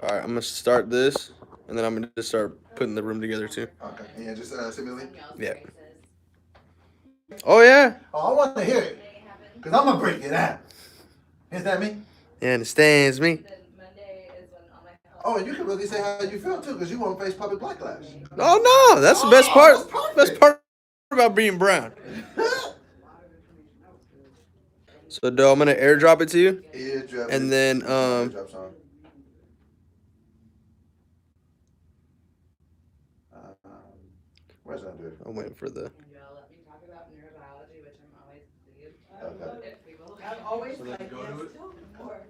All right, I'm gonna start this, and then I'm gonna just start putting the room together too. Okay. Yeah, just send me a link. Yeah. Oh yeah. Oh, I want to hear it. Because I'm going to break it out. Is that me? You understands me? Oh, and you can really say how you feel too, because you won't face public backlash. Oh no, that's the best part. That's perfect. Best part about being brown. So, Doe, I'm gonna airdrop it to you, Eardrop and it. then Eardrop song. Where's that dude? I'm waiting for the. Y'all let me talk about neurobiology, which I'm always confused. Okay. If people I'm always So like then go to yes it. too before,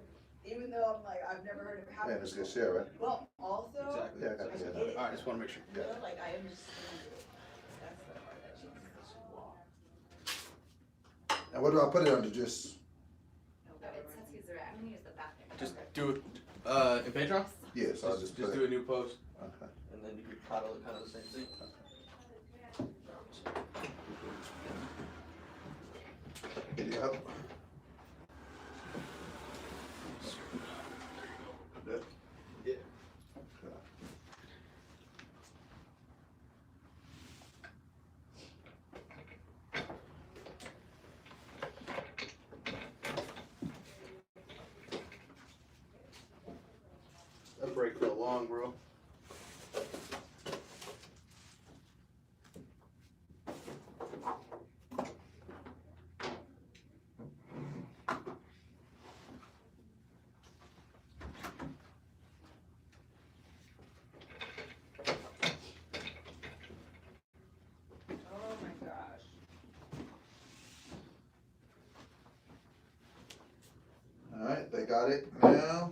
even though I'm like I've never heard of it. Yeah, it's good share, right? Well, also, Exactly. Yeah, I got I it. get it. All right, just want to make sure. You know, like I understand it. That's the part that she. And what do I put it under? Just, But it says he's there. I'm gonna use the bathroom. Just do it. In Patreon. yeah, so I'll just put do it. a new post, Okay. and then you can title it kind of the same thing. Yep. Yeah. That break felt long, bro. Oh my gosh. All right, they got it now.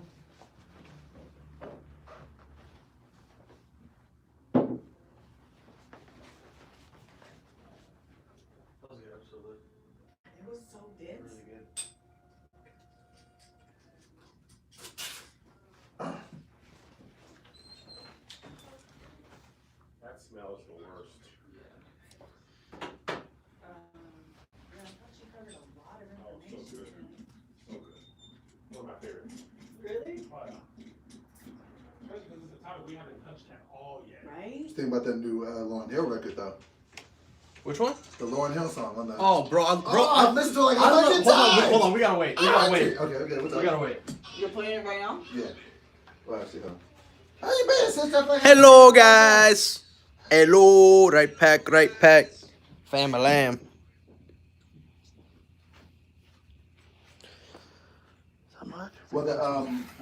That was a good episode. It was so dense. Really good. That smells the worst. Yeah, I thought she covered a lot of Oh, so information. good. So good. One of my favorites. Really? Oh, yeah. Especially because it's a topic we haven't touched at all yet. Right? Just think about that new Lauryn Hill record though. Which one? The Lauryn Hill song on the. Oh, bro, I've listened to it like a I don't hundred know. times. Hold on, we gotta wait. We gotta wait. Okay, what's up? We gotta wait. You're playing it right now? Yeah. Well, actually, hold on. How you been, sister? Hello, guys. Hello, right pack. Family lamb. Will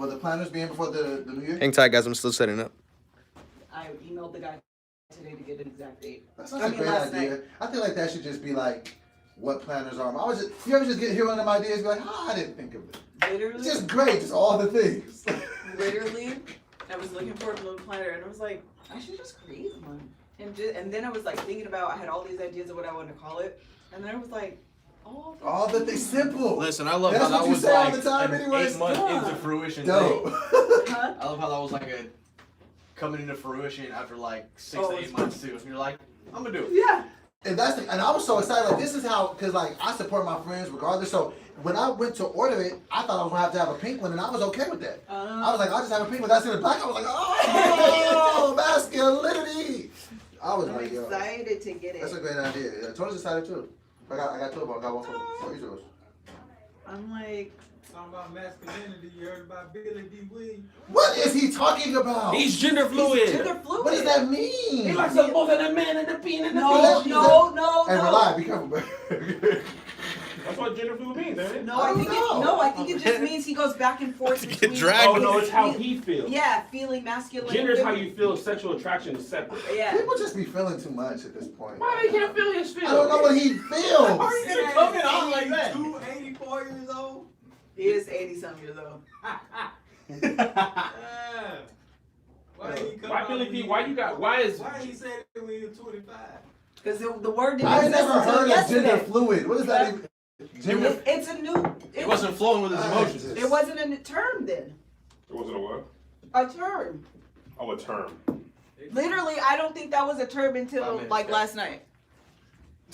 the planners be in before the New Year? Hang tight, guys. I'm still setting up. I emailed the guy today to get an exact date. That's not a great idea. I feel like that should just be like what planners are. You ever just hear one of them ideas, be like, I didn't think of it. Literally, It's just great, just all the things. literally, I was looking for a little planner and I was like, I should just create one. And then I was like thinking about, I had all these ideas of what I wanted to call it. And then I was like, All the things simple. Listen, I love That's how that what you was say all like the time an anyways. 8-month Yeah. into fruition Dope. thing. Huh? I love how that was like a coming into fruition after like 6 Oh, to 8 it's months too. And you're like, I'm gonna do it. Yeah. And I was so excited. Like, this is how, because like I support my friends regardless. So when I went to order it, I thought I was gonna have a pink one, and I was okay with that. I was like, I'll just have a pink one. I see the black. I was like, oh, masculinity. I was I'm like, yo, excited to get that's a it. great idea. Yeah, Tony's excited too. I got two of them. I got one for each of us. I'm like, Talking about masculinity, you heard about Billy D. Williams? What is he talking about? He's gender he's fluid. gender fluid. What does that mean? He likes us both in the man and the penis and the No, penis. no. And rely, be careful. That's what gender fluid means, ain't it? No, I think know. I think it just means he goes back and forth Get between. dragged. Oh no, it's how he feels. Yeah, feeling masculine. Gender is how you feel. Sexual attraction is separate. Yeah. People just be feeling too much at this point. Why they can't feel his feelings? I don't know what he feels. How are you gonna come in on like that? 84 years old? He is 80-some years old. Yeah. Why he come Why out Billy when D? he- Why is Why he said it when he was 25? Because the word didn't I exist never until heard of yesterday. gender fluid. What is that even? Gender It's a new. He wasn't flowing with his emotions. It wasn't a term then. it wasn't a what? A term. Oh, a term. Literally, I don't think that was a term until 5 minutes, like yeah. last night.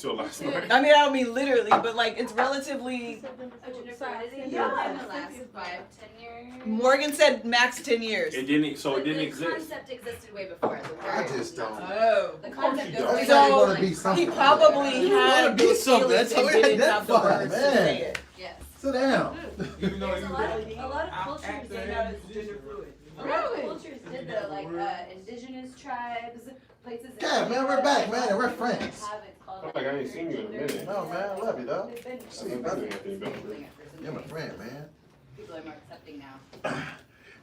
till last night. I mean, I don't mean literally, but like it's relatively. A gender fluidity Yeah. in the last 5-10 years. Morgan said max 10 years. It didn't. So it But didn't the exist. concept existed way before. The word I just don't. Oh. The concept you of don't. Every So, time you want to be something. He probably You wanna had be those something, feelings that's how and we didn't have the identify, words to man. say it. yes. Sit down. Even though There's you a lot of cultures act did that that. gender fluid. A lot of cultures did though, like indigenous tribes, places. in Yeah, man, we're back, man, and we're friends. have it called, I feel like I ain't seen you in a minute. No, man, I love you, dog. They've been See you, brother. labeling it for some You're my reason. friend, man. People are more accepting now.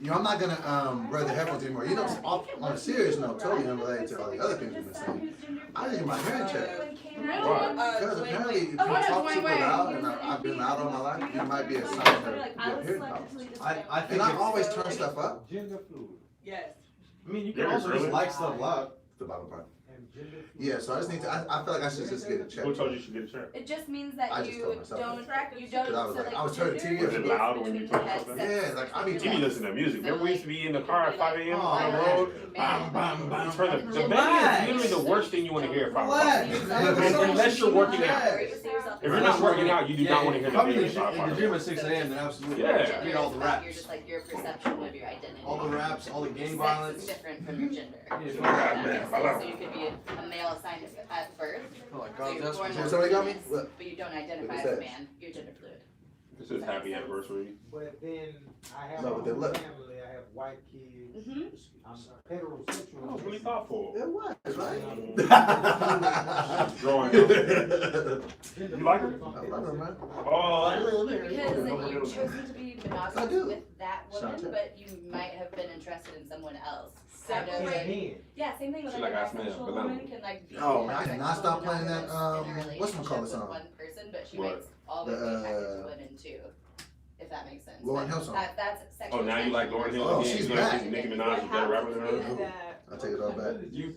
You know, I'm not gonna wear the headphones anymore. You know, on a serious note, totally unrelated to all the other things we've been saying. I need my hearing checked. Because apparently, if you talk super loud, and I've been loud all my life, it might be a sign that you have hearing problems. I think And I it's always turn stuff up. Gender fluid. Yes. I mean, you can Yeah, also really? just like stuff loud. The bottom part. And gender fluid. Yeah, so I just need to. I feel like I should just get it checked. Who told you you should get a check? It just means I that just you told myself don't, that. you don't, Because I was so like, I was turning gender TV Was it loud when you is told between yourself the that? Yeah, like I be TV listen to music. Remember we used to be in the car at 5 a.m. on the Oh, road? man. Bam, bam, bam. Turn the Relax. bang is literally the worst thing you want to hear at 5 o'clock. Relax. Unless you're working out. Relax. If you're not working out, you do not want to hear the Probably bang in at 5 the o'clock. gym at 6 a.m. then absolutely. Yeah. Read all the You're raps. just like your perception of your identity. All the raps, all the gang Sex violence. is different from your gender. Yeah, So you could be a male assigned at birth. Oh my So God, you're that's born what with So somebody got me? penis, What? but you don't identify What as is a that? man. You're gender fluid. This is happy anniversary. But then I have No, my but then own look. family. I have white kids. Mhm. I'm heterosexual. That was really thoughtful. It was, right? Growing up. You like her? I love her, man. Oh, Because you've chosen to be I monogamous do. with that Shout woman, out. but you might have been interested in someone else. Kind of And like- men. Yeah, same thing with She like like a I smell, bisexual but woman no. can like be Oh, man, I bisexual cannot stop playing that, monogamous in a whatchamacallit relationship song? with one person, but she What? might always The, be attracted to women too. If that makes sense. Lauryn But Hill song. That's sexual. Oh, now you like Lauryn Hill Oh, again? she's You back. think Nicki Minaj is a better rapper than her? I take it all back. You-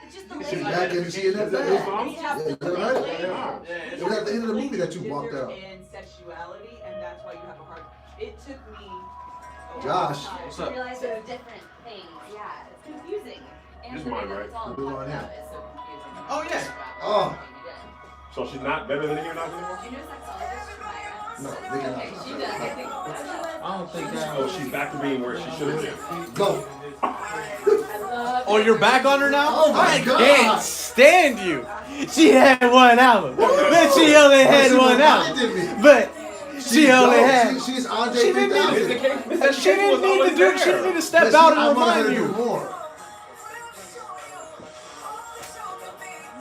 It's just the She's way back and she in that Is that his bag. song? Yeah, you're right. Yeah, It was at the end of the movie that you walked out. And sexuality, and that's why you have a hard. It took me. a long Josh. time. What's up? realize there's different things. Yeah, it's confusing. And This the mine, way that right? it's all You do talked on about him. is so confusing. Oh, yeah. Oh. So she's not better than Nicki Minaj anymore? Do you know sexologist Shamira? No, Nicki Okay, Minaj. she does. I think I don't think that. Oh, she's back to being where she should have been. Go. Oh, you're back on her now? Oh my I God. can't stand you. She had one album, but she only had She one album. reminded me. But she only dope. had. She's Andre She didn't 3000. need. She didn't need to do. She didn't need to step But out I and wanted her remind to do you. more.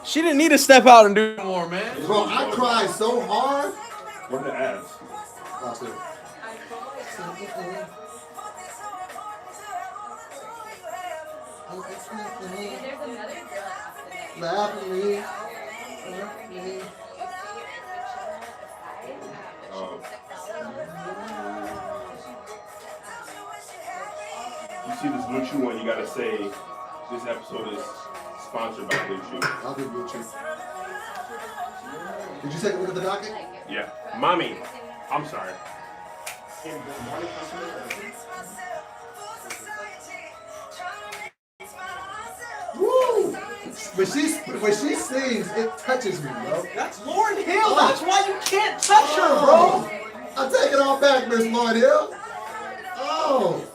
She didn't need to step out and do more, man. Bro, I cried so hard. What are the ads? Lost it. there's another girl at Austin. Laugh at me. You see this Blue Chew one, you gotta say this episode is sponsored by Blue Chew. I'll do Blue Chew. Did you take a look at the docket? Yeah. Mommy, I'm sorry. Woo! When she sings, it touches me, bro. That's Lauryn Hill. That's why you can't touch her, bro. I take it all back, Miss Lauryn Hill. Oh.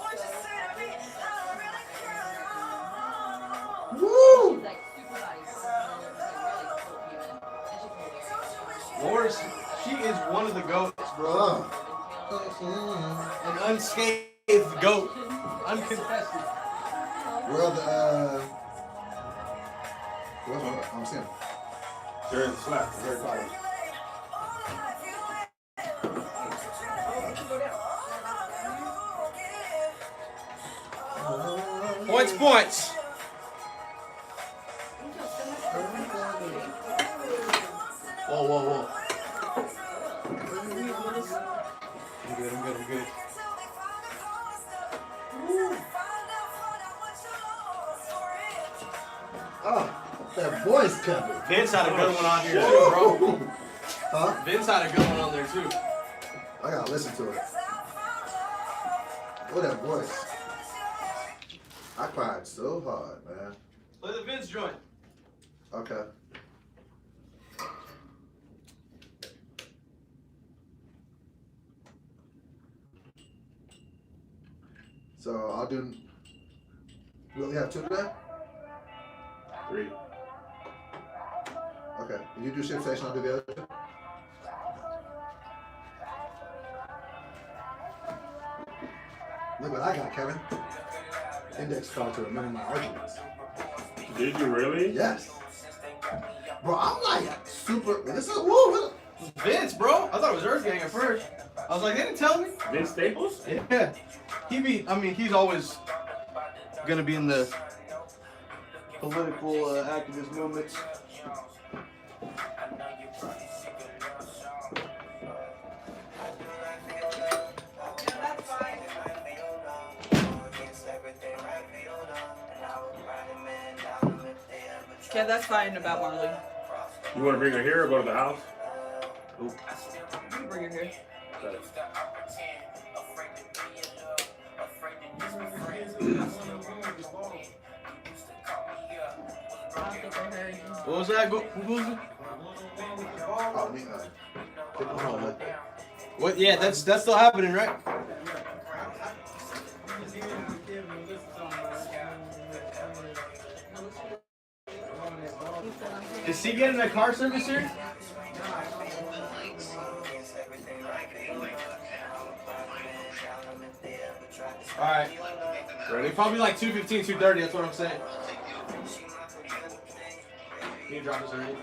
Woo! Lauryn, she is one of the goats, bro. An unscathed goat, uncontested. Well, I'm saying. They're in slap. They're very quiet. Points. Whoa. I'm good. Oh, that voice, Kevin. Vince had a good one on here too, bro. Huh? Vince had a good one on there too. I gotta listen to it. Oh, that voice. I cried so hard, man. Play the Vince joint. Okay. So I'll do. We only have 2 today? 3. Okay. If you do ship station, I'll do the other 2. Look what I got, Kevin. Index card to remember my arguments. Did you really? Yes. Bro, I'm like super. This is woo. Vince, bro. I thought it was Earthgang at first. I was like, they didn't tell me. Vince Staples? Yeah. He's always gonna be in the political activist movements. Yeah, that's fine about Marley. You want to bring her here or go to the house? You can bring her here. Okay. What was that? Who was it? Oh, me, Hold on, what? Yeah, that's still happening, right? Is he getting a car service here? Alright. Ready? Probably like 2:15, 2:30, that's what I'm saying. Can you drop this in?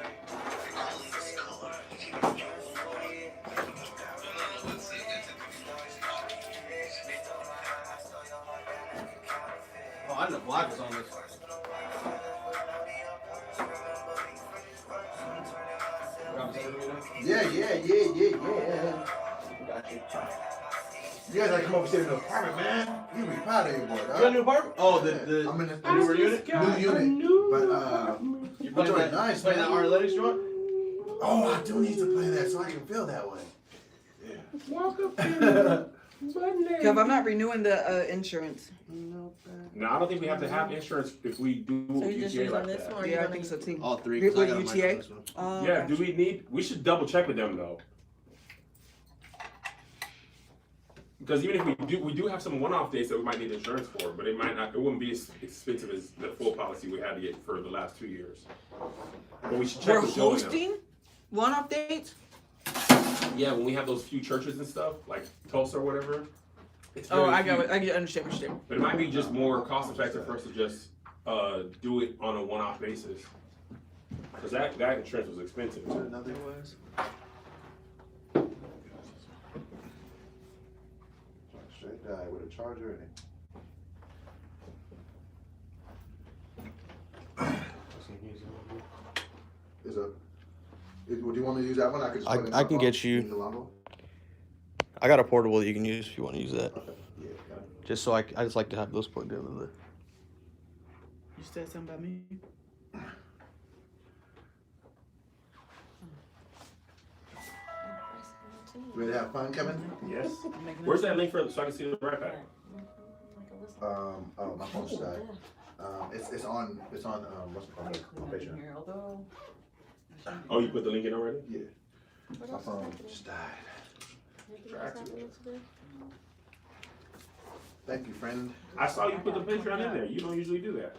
Oh, I didn't know Black was on this. Yeah. You guys gotta come over to the apartment, man. You be proud of your boy, dog. You got a new apartment? Oh, the I'm in the newer unit? new unit. But You playing playing that, nice, playing man. that Arletics joint? Oh, I do need to play that so I can feel that way. Walk up to Kev, I'm not renewing the insurance. No, I don't think we have to have insurance if we do So you just UTA use like on this that. one? Or Yeah, I you think so too. All three. With 'cause I got a mic UTA? on this one. Yeah, do we should double check with them though. Because even if we do have some one-off days that we might need insurance for, but it wouldn't be as expensive as the full policy we had to get for the last 2 years. But we should check We're with Joe and them. hosting one-off dates? Yeah, when we have those few churches and stuff, like Tulsa or whatever. It's Oh, very I got few. it. I get understand what you're saying. But it might be just more cost-effective for us to just do it on a one-off basis. Because that insurance was expensive. Another was. Straight die with a charger in it. Do you want me to use that one? I could just I- plug it in I my can phone. get you- In the Longo? I got a portable that you can use if you want to use that. Okay. Yeah, got it. Just so I just like to have those plugged in with it. You said something about me? Ready to have fun, Kevin? Yes. Where's that link for so I can see the right back? Oh, my phone just died. It's on what's it called? On Patreon. Oh, you put the link in already? Yeah. My phone just died. Thank you, friend. I saw you put the Patreon in there. You don't usually do that.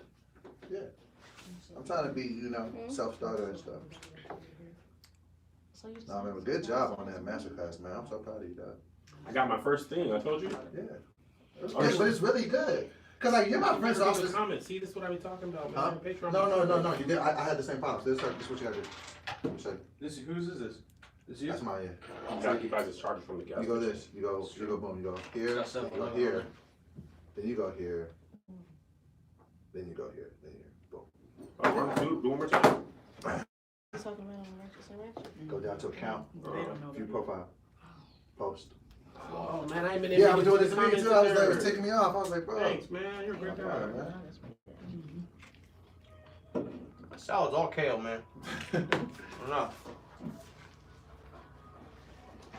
Yeah. I'm trying to be, self-starter and stuff. No, man, good job on that masterclass, man. I'm so proud of you, dog. I got my first thing. I told you. Yeah. It's good, but it's really good. Cause like you're my friend, so I was Leave a just. comment. See, this is what I be talking about, man. Huh? Patreon. No. You did. I had the same problem. This is what you gotta do. So, Whose is this? This you? that's my yeah. He occupies his charger from the gas You go station. this. You go boom. You go here. That's You simple. go here. Then you go here. Then you go here. Then here. Boom. Oh, do one more time. Go down to account. View profile. Post. Oh man, I ain't been Yeah, I was doing put this the to me comments too. I was in like, it there. was taking me off. I was like, bro. Thanks, man. You're a great guy. Alright, man. Salad's all kale, man. Enough.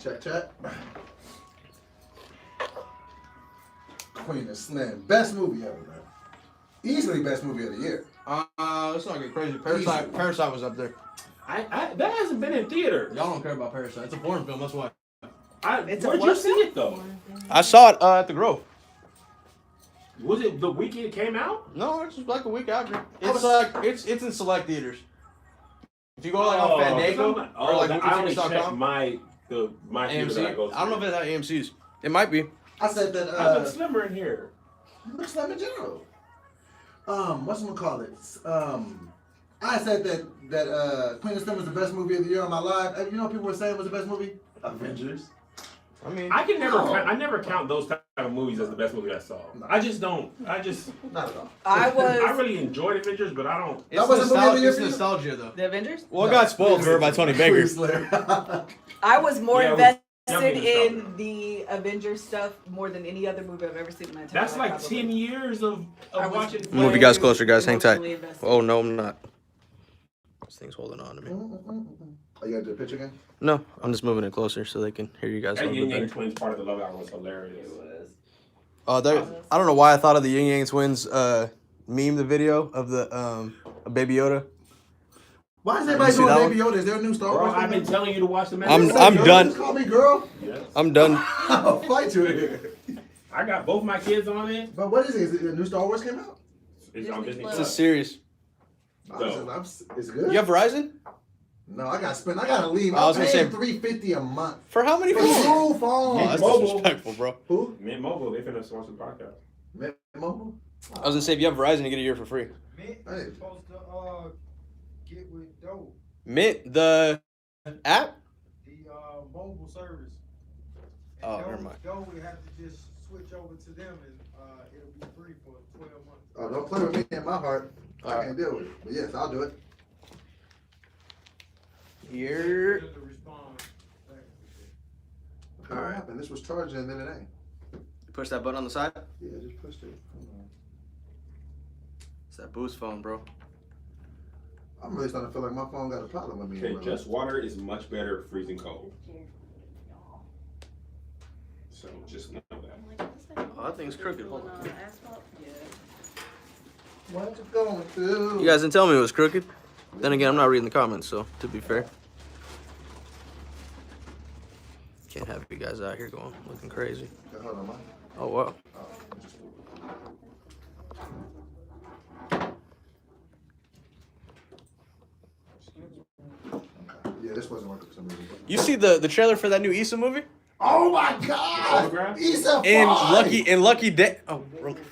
Check. Queen of Slim. Best movie ever, man. Easily best movie of the year. Let's not get crazy. Parasite was up there. That hasn't been in theater. Y'all don't care about Parasite. It's a foreign film, that's why. It's a Where'd you what see it though? I saw it at the Grove. Was it the week it came out? No, it's just like a week after. It's like it's in select theaters. If you go like on Fandango or like I only check moviefix.com, my theater that I AMC. go to. I don't know if it's at AMC's. It might be. I said that. I've been slimmer in here. You look slim in general. What's gonna call it? I said that Queen of Stone was the best movie of the year on my live. You know what people were saying was the best movie? Avengers. I mean, I can never No. count, I never count those type of movies as the best movie I saw. I just don't. Not at all. I I was really enjoyed Avengers, but I don't. it's was a movie of the year it's for you? nostalgia though. the Avengers. Well, it got spoiled for her by Tony Baker. I was more Yeah, it was invested definitely in nostalgia. the Avengers stuff more than any other movie I've ever seen in my entire That's life. like probably. 10 years of I was watching. Move you guys closer, guys. Hang tight. emotionally invested. Oh no, I'm not. This thing's holding on to me. Oh, you gotta do a picture again? No, I'm just moving it closer so they can hear you guys a That little Yin bit Yang better. Twins part of the Love Hour was hilarious. I don't know why I thought of the Yin Yang Twins meme, the video of the Baby Yoda. Why is everybody see doing that Baby Yoda? Is there a new Star Bro, Wars? I've been thing? telling you to watch the I'm Mandalorian. done. Just call me girl. Yes. I'm done. I'll fight you here. I got both my kids on it. But what is it? Is it a new Star Wars came out? It's on Disney It's a Plus. series. It's good. You have Verizon? No, I gotta leave. I was I'm gonna paying say- $350 a month. For how many For phones? two Oh, phones. that's Mobile. disrespectful, bro. Who? Mint Mobile, they finna sponsor the podcast. Mint Mobile? I was gonna say if you have Verizon, you get a year for free. Mint Hey. is supposed to get with Dope, Mint the app. the mobile service. Oh, never mind. Dope would have to just switch over to them and it'll be free for 12 months. Oh, don't play with me in my heart. I Alright. can't deal with it. But yes, I'll do it. Here. To respond back. All right. And this was charging and then it ain't. Push that button on the side. Yeah, just pushed it. It's that Boost phone, bro. I'm really starting to feel like my phone got a problem with me. Okay, just water is much better at freezing cold. So just know that. Oh, that thing's crooked. Hold on. What you going through? You guys didn't tell me it was crooked. Then again, I'm not reading the comments, so to be fair. Can't have you guys out here going looking crazy. Okay, hold on, man. Oh wow. Yeah, this wasn't working for some reason. You see the trailer for that new Issa movie? Oh my God! Photograph? Issa In fine! Lucky Day. Oh,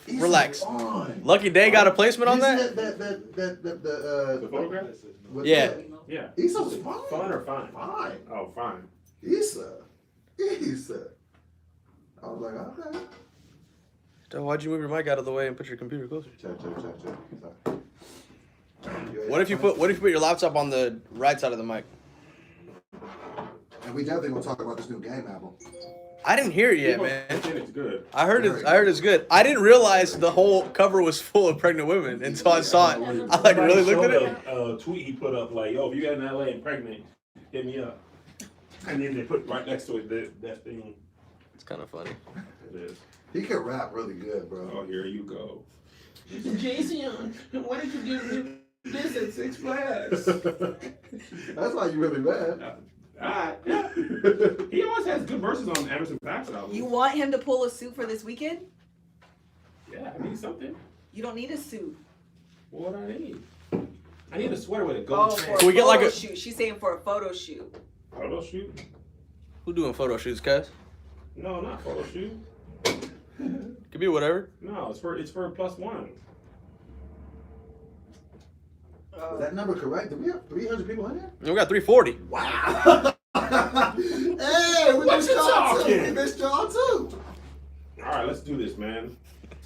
Issa relax. fine. Lucky Day got a placement on You that. The photograph? with Yeah. that? Yeah. Issa was fine. Fun or fine? Fine. Oh, fine. Issa. I was like, okay. Duh, why'd you move your mic out of the way and put your computer closer? Check. Sorry. What if you put your laptop on the right side of the mic? And we definitely gonna talk about this new game album. I didn't hear it yet, People man. think it's good. I heard it's good. I didn't realize the whole cover was full of pregnant women until I saw it. I like really looked at it. A tweet he put up like, "Yo, if you got in LA and pregnant, hit me up." And then they put right next to it that thing. It's kind of funny. It is. He can rap really good, Oh, bro. here you go. Jason, why did you do this at Six Flags? That's why you really mad. Alright, yeah. He always has good verses on Anderson .Paak's album. You want him to pull a suit for this weekend? Yeah, I need something. You don't need a suit. What do I need? I need a sweater with a Oh, gold for chain. Can we a get like photo a- shoot. She's saying for a photo shoot. Photo shoot? Who doing photo shoots, guys? No, not photo shoot. Could be whatever. No, it's for +1. Was that number correct? Did we have 300 people in there? We got 340. Wow. Hey, we What missed you y'all too. talking? We missed y'all too. All right, let's do this, man.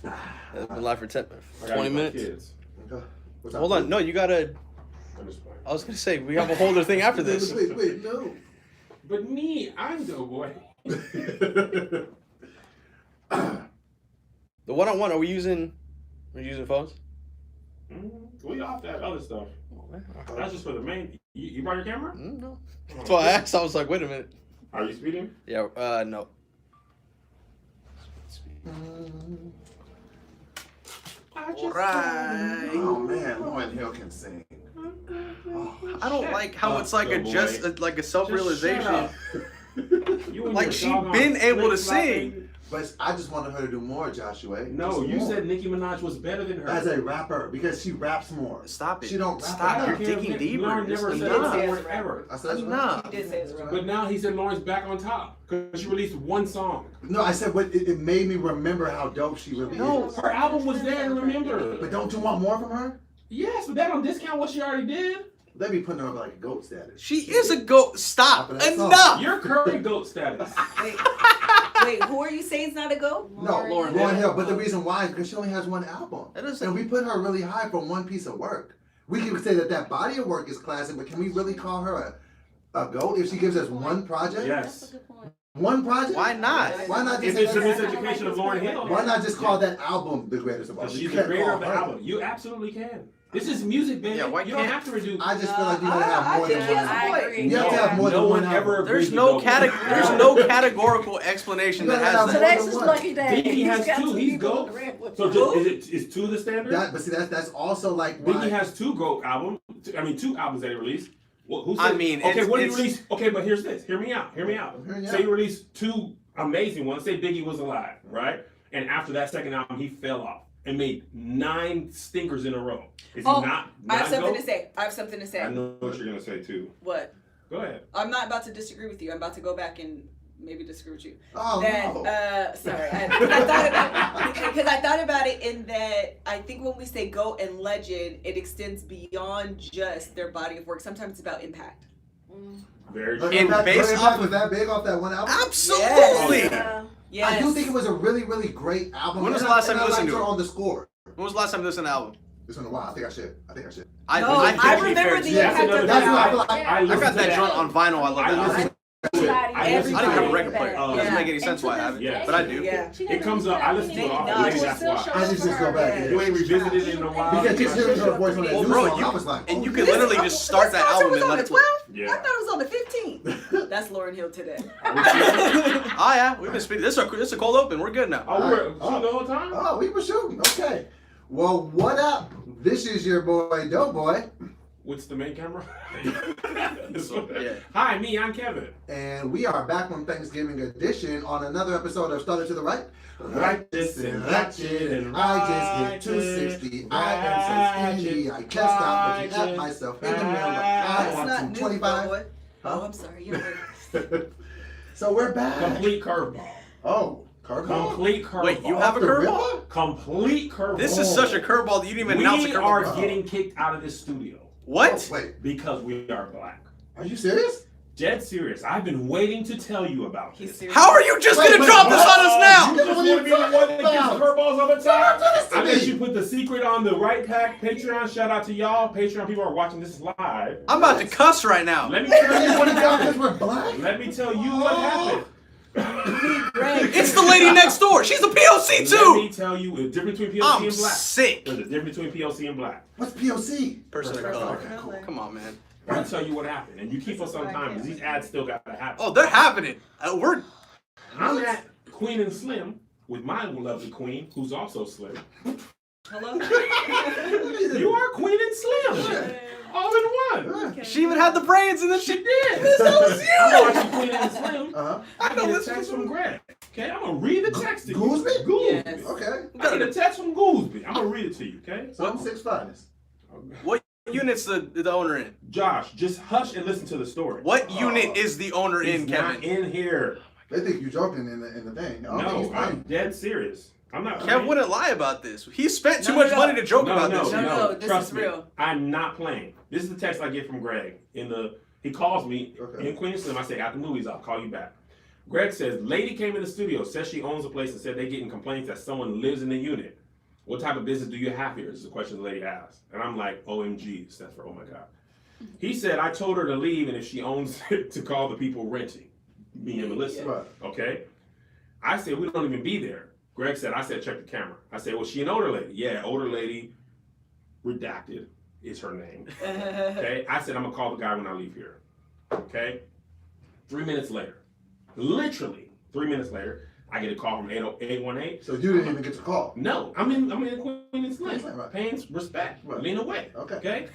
It's been live for I gotta 20 get my minutes. kids. Okay. What's up, Hold on. No, you gotta. I'm just playing. I was gonna say we have a whole other thing after this. Wait, no. But me, I'm the boy. The one-on-one. Are we using phones? We off that other stuff. That's just for the main. You brought your camera? No. That's why I asked. I was like, wait a minute. Are you speeding? Yeah. No. Alright. Oh man, Lauren Hill can sing. I don't like how up, it's like a good just boy. like a self-realization. You and Like, your she doggone been able to flip-flopping. sing. But I just wanted her to do more, Joshua. No, Just you more. said Nicki Minaj was better than her. As a rapper, because she raps more. Stop it. She don't rap Stop. enough. You're digging deeper. Lauren It's never said enough. that word ever. I said that's Enough. He did say it's wrong. But now he said Lauren's back on top because she released one song. No, I said what it made me remember how dope she really No, is. her album was there to remember. But don't you want more from her? Yes, but that don't discount what she already did. They be putting her up like a goat status. She is a goat. Stop. After that song. Enough. You're current GOAT status. Wait, who are you saying is not a goat? No, Lauryn Lauryn Hill. Hill. But the reason why is because she only has one album. That doesn't- And we put her really high for one piece of work. We can say that body of work is classic, but can we really call her a goat if she gives us one project? Yes. One project? Why not? Why not If just it's the say that? miseducation of Lauryn Hill. Why not just call that album the greatest of all? Because You she's the can't creator call of the her. album. You absolutely can. This is music, baby. Yeah, why you don't can't- have to redo. I just feel like you gotta have more than one I album. agree. You have to have more no than one one ever album. agreed There's to no GOAT. there's no categorical explanation You that gotta has have that. more Today's than his one. lucky day. Biggie has He's got two. some He's people GOAT. to rant with. So just, is two the standard? But see, that's also like why. Biggie has two GOAT albums. I mean, two albums that he released. Well, who said, I mean, okay, it's- what did he it's- release? Okay, but here's this. Hear me out. Hear me out. I'm hearing you Say out. he released two amazing ones. Say Biggie was alive, right? And after that second album, he fell off and made 9 stinkers in a row. Is Oh, he not? I have something GOAT? to say. I have something to say. I know what you're gonna say too. What? Go ahead. I'm not about to disagree with you. I'm about to go back and maybe disagree with you. Oh That no. sorry, I thought about it in that I think when we say GOAT and legend, it extends beyond just their body of work. Sometimes it's about impact. Very But true. And that, based Impact off- was that big off that one album? Absolutely. Yeah. Yes. I do think it was a really, really great album. When was And the last time and you listened liked to her it? on the score. When was the last time you listened to an album? It's been a while. I think I should. No, think I to be remember fair, the Yeah, impact another of That's thing. what I that. feel like. I got that joint on vinyl. I love I that. listened to it. I listened I to didn't have a it. record player. It doesn't make any sense why I have it. Yeah. But I do. Yeah. It comes up. I listen to it often. No, Maybe it's that's still why. showing I just go back. for her. You ain't revisited it in a while. Because just hearing her voice on that Well, new bro, song, I was like, and you oh, could yeah. literally just start that album was and on let the it play. 12th? Yeah. I thought it was on the 15th. That's Lauryn Hill today. Oh yeah, we've been speaking. This is a cold open. We're good now. Oh, we're shooting the whole time? Oh, we were shooting. Okay. Well, what up? This is your boy, Doughboy. What's the main camera? Yeah. Hi, me, I'm Kevin. And we are back on Thanksgiving edition on another episode of Started to the Right. Righteous and ratchet and I just hit 260. I am so skinny. I can't stop looking at myself in the mirror. Like I That's want not some new, 25. boy. Oh, I'm sorry. You're right. So we're back. Complete curveball. Oh, curveball. Complete curveball. Wait, you have a The curveball? Ripper? Complete curveball. This is such a curveball that you didn't even announce a We are curveball. getting kicked out of this studio What? Oh, wait, because we are black. are you serious? Dead serious. I've been waiting to tell you about He's this. serious. How are you just Wait, gonna wait, drop this what? on us You now? just want to be the one that gives curveballs all the time? this to I bet me. you put the secret on the right pack Patreon. Shout out to y'all. Patreon people are watching this live. I'm about to cuss right now. Let me tell You you want what to tell because happened. we're black? Let me tell you what happened. It's the lady next door. She's a POC Let me too. tell you the difference between POC I'm and black. sick. There's a difference between POC and black. What's POC? Person of Person color. of color. Come on, man. Let me tell you what happened. And you keep us on time because these ads still got to happen. Oh, they're happening. We're I'm at Queen and Slim with my lovely queen, who's also slim. Hello? You are Queen and Slim. All in one. She even had the braids and then She she. did. This was I'm you. watching Queen and Slim. Uh-huh. I get a text from Greg. Okay, I'm gonna read the text to you. Goolsby? Goolsby. Yes. Okay. I get a text from Goolsby. I'm gonna read it to you, okay? So I'm 6'5". What unit's the owner in? Josh, just hush and listen to the story. What unit is the owner He's in, not Kevin? in here. They think you joking in the thing. I don't think he's No, I'm playing. dead serious. I'm not. Kev playing. wouldn't lie about this. He spent too No, much no, money to joke No, about no, this. No, this trust is me. real. I'm not playing. This is the text I get from Greg. He calls me Okay. in Queen and Slim. I say, after the movies, I'll call you back. Greg says, lady came in the studio, says she owns a place and said they're getting complaints that someone lives in the unit. What type of business do you have here? Is the question the lady asked. And I'm like, OMG, stands for oh my God. He said, I told her to leave and if she owns it, to call the people renting. Me and Melissa. Right. Okay? I said, we don't even be there. Greg said, I said, check the camera. I said, well, she an older lady. Yeah, older lady, redacted is her name. Okay? I said, I'm going to call the guy when I leave here. Okay? 3 minutes later, literally 3 minutes later, I get a call from 818. So you didn't even get the call. No, I'm in Queen and Slim. Right. Paying respect. Right. Lean away. Okay. Okay?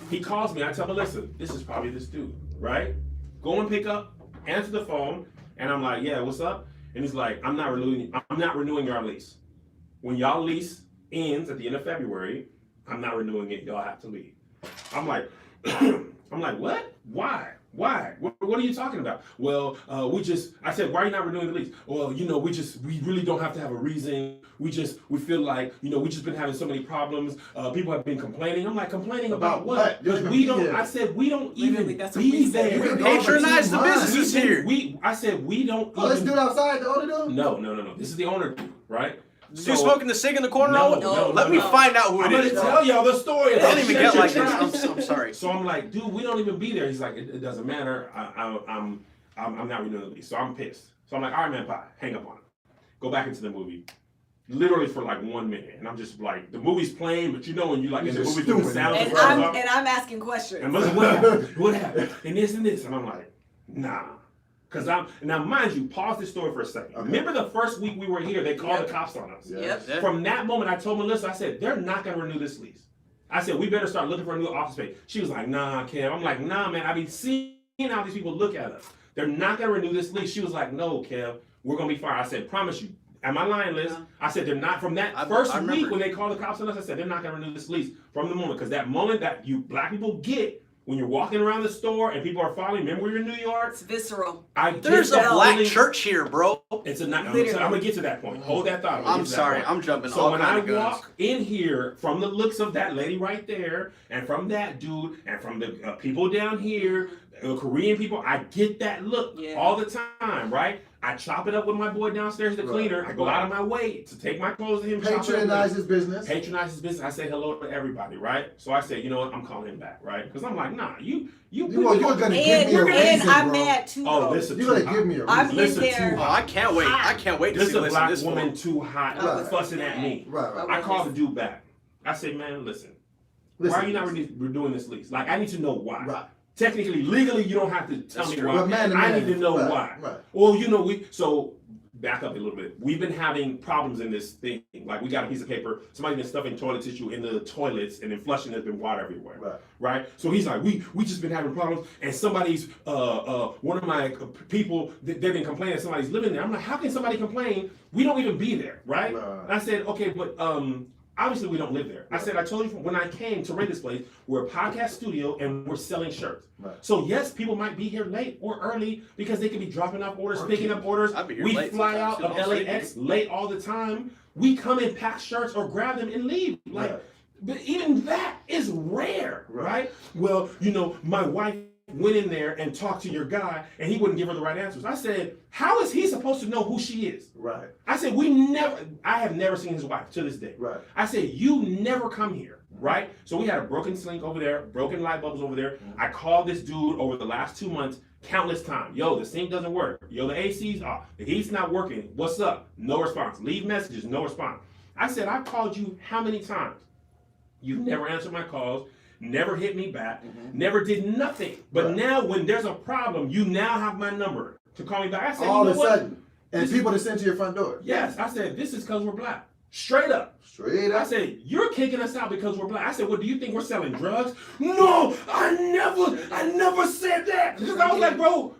He calls me. I tell him, listen, this is probably this dude, right? Go and pick up, answer the phone, and I'm like, yeah, what's up? And he's like, I'm not renewing your lease. When y'all lease ends at the end of February, I'm not renewing it. Y'all have to leave. I'm like, what? Why? What are you talking about? Well, I said, why are you not renewing the lease? Well, we really don't have to have a reason. We feel like, we just been having so many problems. People have been complaining. I'm like, complaining about what? Because I said, we don't even be there. Patronize the businesses here. I said, we don't Oh, let's do it outside, the owner dude? No. This is the owner dude, right? You smoking the cig in the corner? No, Let me find out who I'm it gonna is. tell y'all the story. It don't even get like Shut this. your I'm sorry. So I'm like, dude, we don't even be there. He's like, it doesn't matter. I'm not renewing the lease. So I'm pissed. So I'm like, all right, man, bye. Hang up on him. Go back into the movie. Literally for like 1 minute, and I'm just like, the movie's playing, but when you like in the movie with the sound and I'm asking questions. And I'm like, what happened? And this, and I'm like, nah. Now mind you, pause this story for a second. Okay. Remember the first week we were here, they called the cops on us. Yep. From that moment, I told Melissa, I said, they're not gonna renew this lease. I said, we better start looking for a new office space. She was like, nah, Kev. I'm like, nah, man, I've been seeing how these people look at us. They're not gonna renew this lease. She was like, no, Kev, we're gonna be fine. I said, promise you. Am I lying, Liz? I said, they're not, from that first week when they called the cops on us, I said, they're not gonna renew this lease from the moment. Because that moment that you black people get, when you're walking around the store and people are following, remember we're in New York? It's visceral. There's a black church here, bro. It's I'm gonna get to that point. Hold that thought. I'm sorry, I'm jumping so all when kind I of guns. walk in here, from the looks of that lady right there, and from that dude, and from the people down here, Korean people, I get that look all the time, right? I chop it up with my boy downstairs, the cleaner. I go out of my way to take my clothes to him. Patronize his business. Patronize his business. I say hello to everybody, right? So I say, you know what? I'm calling him back, right? Because I'm like, nah, you're gonna give me a reason, and I'm bro. mad too. Oh, listen, you're gonna give me a reason. I'm in there. Oh, I can't wait. I can't wait to this see a black this woman too hot, fussing at me. Right. I called the dude back. I said, man, listen, why are you not redoing this lease? Like, I need to know why. Right. Technically, legally, you don't have to tell me why. But man, I need to know why. Right. Well, so back up a little bit. We've been having problems in this thing. Like, we got a piece of paper, somebody's been stuffing toilet tissue in the toilets, and then flushing, there's been water everywhere. Right? So he's like, we just been having problems, and somebody's, one of my people, they've been complaining somebody's living there. I'm like, how can somebody complain? We don't even be there, right? And I said, okay, but obviously we don't live there. I said, I told you when I came to rent this place, we're a podcast studio and we're selling shirts. So yes, people might be here late or early because they could be dropping off orders, picking up orders. We fly out of LAX late all the time. We come and pack shirts or grab them and leave. But even that is rare, right? Well, my wife went in there and talked to your guy and he wouldn't give her the right answers. I said, how is he supposed to know who she is? Right. I said, I have never seen his wife to this day. Right. I said, you never come here, right? So we had a broken sink over there, broken light bulbs over there. I called this dude over the last 2 months countless times. Yo, the sink doesn't work. Yo, the AC's off. The heat's not working. What's up? No response. Leave messages, no response. I said, I've called you how many times? You've never answered my calls. Never hit me back, never did nothing. But now when there's a problem, you now have my number to call me back. I said, all of a sudden. And people to send to your front door. Yes, I said, this is because we're black. Straight up. I said, you're kicking us out because we're black. I said, well, do you think we're selling drugs? No, I never said that. Because I was like, bro,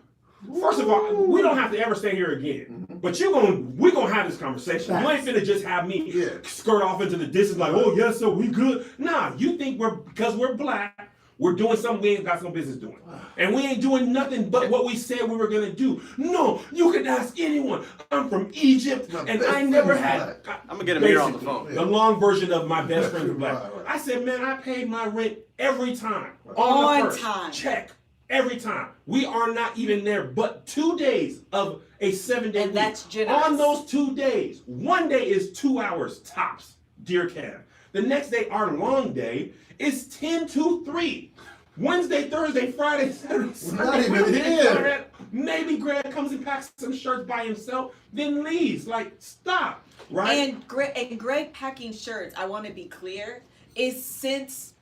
first of all, we don't have to ever stay here again. But we're gonna have this conversation. You ain't finna just have me skirt off into the distance like, oh yes, so we good. Nah, you think because we're black, we're doing something we ain't got no business doing. And we ain't doing nothing but what we said we were gonna do. No, you can ask anyone. I'm from Egypt and I never had. I'm gonna get him here on the phone. The long version of my best friend is black. I said, man, I paid my rent every time. On time. Check. Every time. We are not even there but 2 days of a 7-day week. And that's generous. On those 2 days, one day is 2 hours tops, dear Kev. The next day, our long day, is 10 to 3. Wednesday, Thursday, Friday, Saturday, Sunday. Not even here. Maybe Greg comes and packs some shirts by himself, then leaves. Like, stop, right? And Greg packing shirts, I want to be clear, is since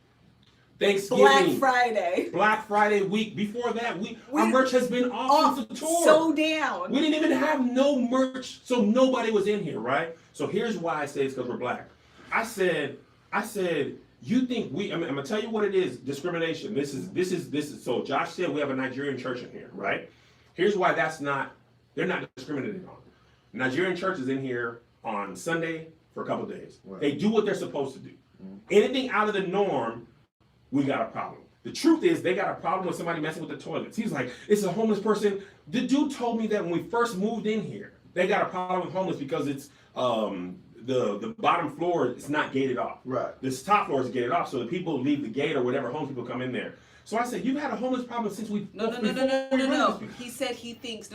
Thanksgiving, Black Friday week. Before that, our merch has been off since the tour. So down. We didn't even have no merch, so nobody was in here, right? So here's why I say it's because we're black. I said, you think I'm gonna tell you what it is, discrimination. This is, so Josh said we have a Nigerian church in here, right? Here's why they're not discriminated on. Nigerian church is in here on Sunday for a couple of days. Right. They do what they're supposed to do. Anything out of the norm, we got a problem. The truth is, they got a problem with somebody messing with the toilets. He's like, it's a homeless person. The dude told me that when we first moved in here, they got a problem with homeless because it's the bottom floor is not gated off. Right. This top floor is gated off, so the people leave the gate or whatever, homeless people come in there. So I said, you've had a homeless problem since we No. He said he thinks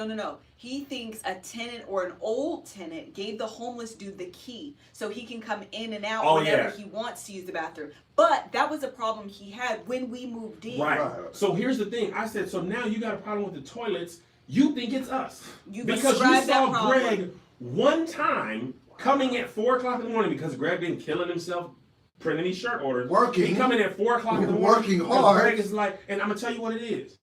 He thinks a tenant or an old tenant gave the homeless dude the key so he can come in and out whenever he wants to use the bathroom. But that was a problem he had when we moved in. Right. So here's the thing. I said, so now you got a problem with the toilets. You think it's us. Because you saw Greg one time coming at 4 o'clock in the morning because Greg been killing himself printing these shirt orders. Working. He coming at 4 o'clock in the morning. Working hard. Greg is like, and I'm going to tell you what it is.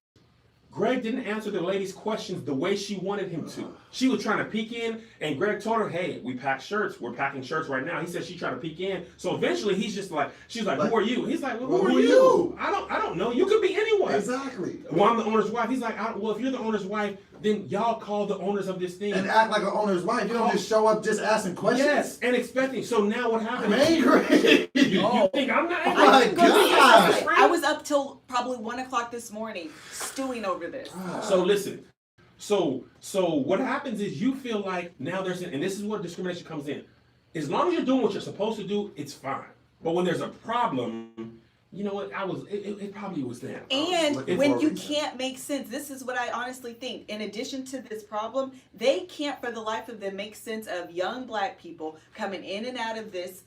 Greg didn't answer the lady's questions the way she wanted him to. She was trying to peek in, and Greg told her, hey, we pack shirts. We're packing shirts right now. He said she's trying to peek in. So eventually he's just like, she's like, who are you? He's like, well, who are you? I don't know. You could be anyone. Exactly. Well, I'm the owner's wife. He's like, well, if you're the owner's wife, then y'all call the owners of this thing. And act like an owner's wife. You don't just show up just asking questions. Yes, and expecting. So now what happened? I'm angry. You think I'm not angry? Oh my gosh. I was up till probably 1 o'clock this morning stewing over this. So listen. So what happens is you feel like now there's and this is where discrimination comes in. As long as you're doing what you're supposed to do, it's fine. But when there's a problem, you know what? It probably was them. And when you can't make sense, this is what I honestly think. In addition to this problem, they can't for the life of them make sense of young black people coming in and out of this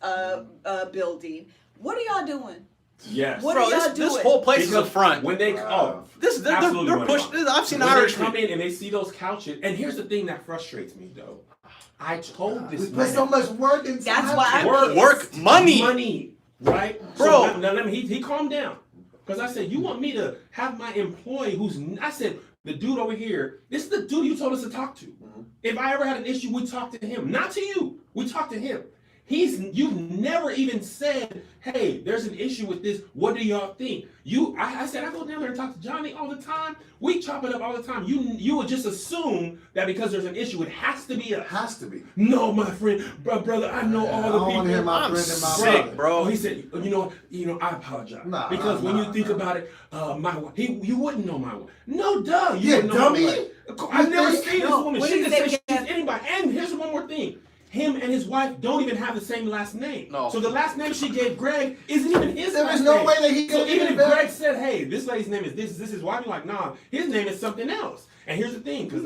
building. What are y'all doing? Yes. What Bro, are y'all doing? this whole place is a front. When they they're pushing. I've seen when Irish they come people. in and they see those couches, and here's the thing that frustrates me though. I told this We put man, so much work into That's why I'm work, money. Right, Bro. So now let me. He calmed down because I said, you want me to have my employee I said, the dude over here. This is the dude you told us to talk to. If I ever had an issue, we talk to him, not to you. We talk to him. You've never even said, hey, there's an issue with this. What do y'all think? I said, I go down there and talk to Johnny all the time. We chop it up all the time. You would just assume that because there's an issue, it has to be us. Has to be. No, my friend, brother, I know all the I don't people. want to hear my I'm friend and my sick, brother. bro. Oh, he said, you know, I apologize. Because when you think about it, my wife, you wouldn't know my wife. No, duh, you wouldn't know my wife. I've never seen this woman. She can say she's anybody. And here's one more thing. Him and his wife don't even have the same last name. No. So the last name she gave Greg isn't even his There last is no name. way that he So could even get if it back. Greg said, hey, this lady's name is this is his wife, you're like, nah, his name is something else. And here's the thing, because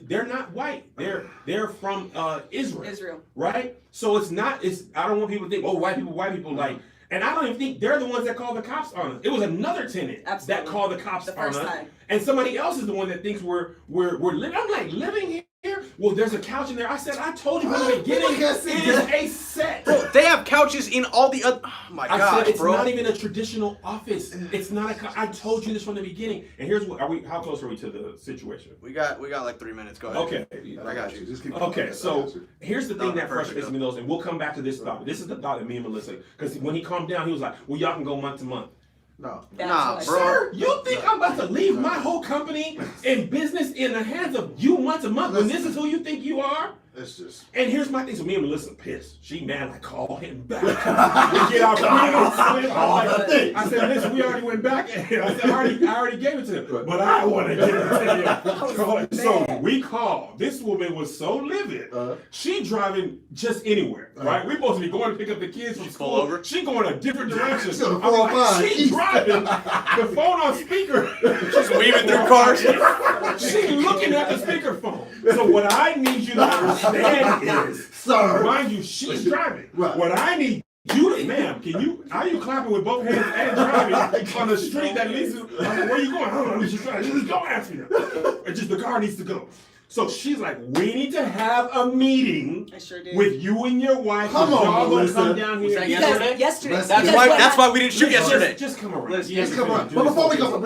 they're not white. They're from Israel. Right? So I don't want people to think, oh, white people like. And I don't even think they're the ones that called the cops on us. It was another tenant that called the cops on us. And somebody else is the one that thinks we're living. I'm like, living here? Well, there's a couch in there. I said, I told you from the beginning, it is a set. Bro, they have couches in all the other. Oh my I gosh, said it's bro. not even a traditional office. It's not I told you this from the beginning. And here's what how close are we to the situation? We got like 3 minutes. Go ahead. Okay. I got you. Just keep Okay, going. so here's the thing that perfect, frustrates me those, and we'll come back to this thought. This is the thought that me and Melissa, because when he calmed down, he was like, well, y'all can go month to month. No. Nah, bro. Sir, you think I'm about to leave my whole company and business in the hands of you month to month when this is who you think you are? It's just. And here's my thing. So me and Melissa pissed. She mad. I call him back. We get our I said, listen, we already went back. I said, I already gave it to him, but I want to give it to you. So we called. This woman was so livid. She driving just anywhere, right? We supposed to be going to pick up the kids from school. over. She going a different direction. She's on I'm like, 405. she driving the phone on speaker. Just weaving through cars. She looking at the speakerphone. So what I need you to understand is, Sir. mind you, she's driving. Right. What I need you to, ma'am, are you clapping with both hands and driving on the street that leads to, where you going? I don't know, just don't ask me that. It's just the car needs to go. So she's like, we need to have a meeting I sure did. with you and your wife. Come on, y'all gonna Melissa. come down here. that Because yesterday. That's That's why we didn't shoot yesterday. Just come around. Let's come on. But before we go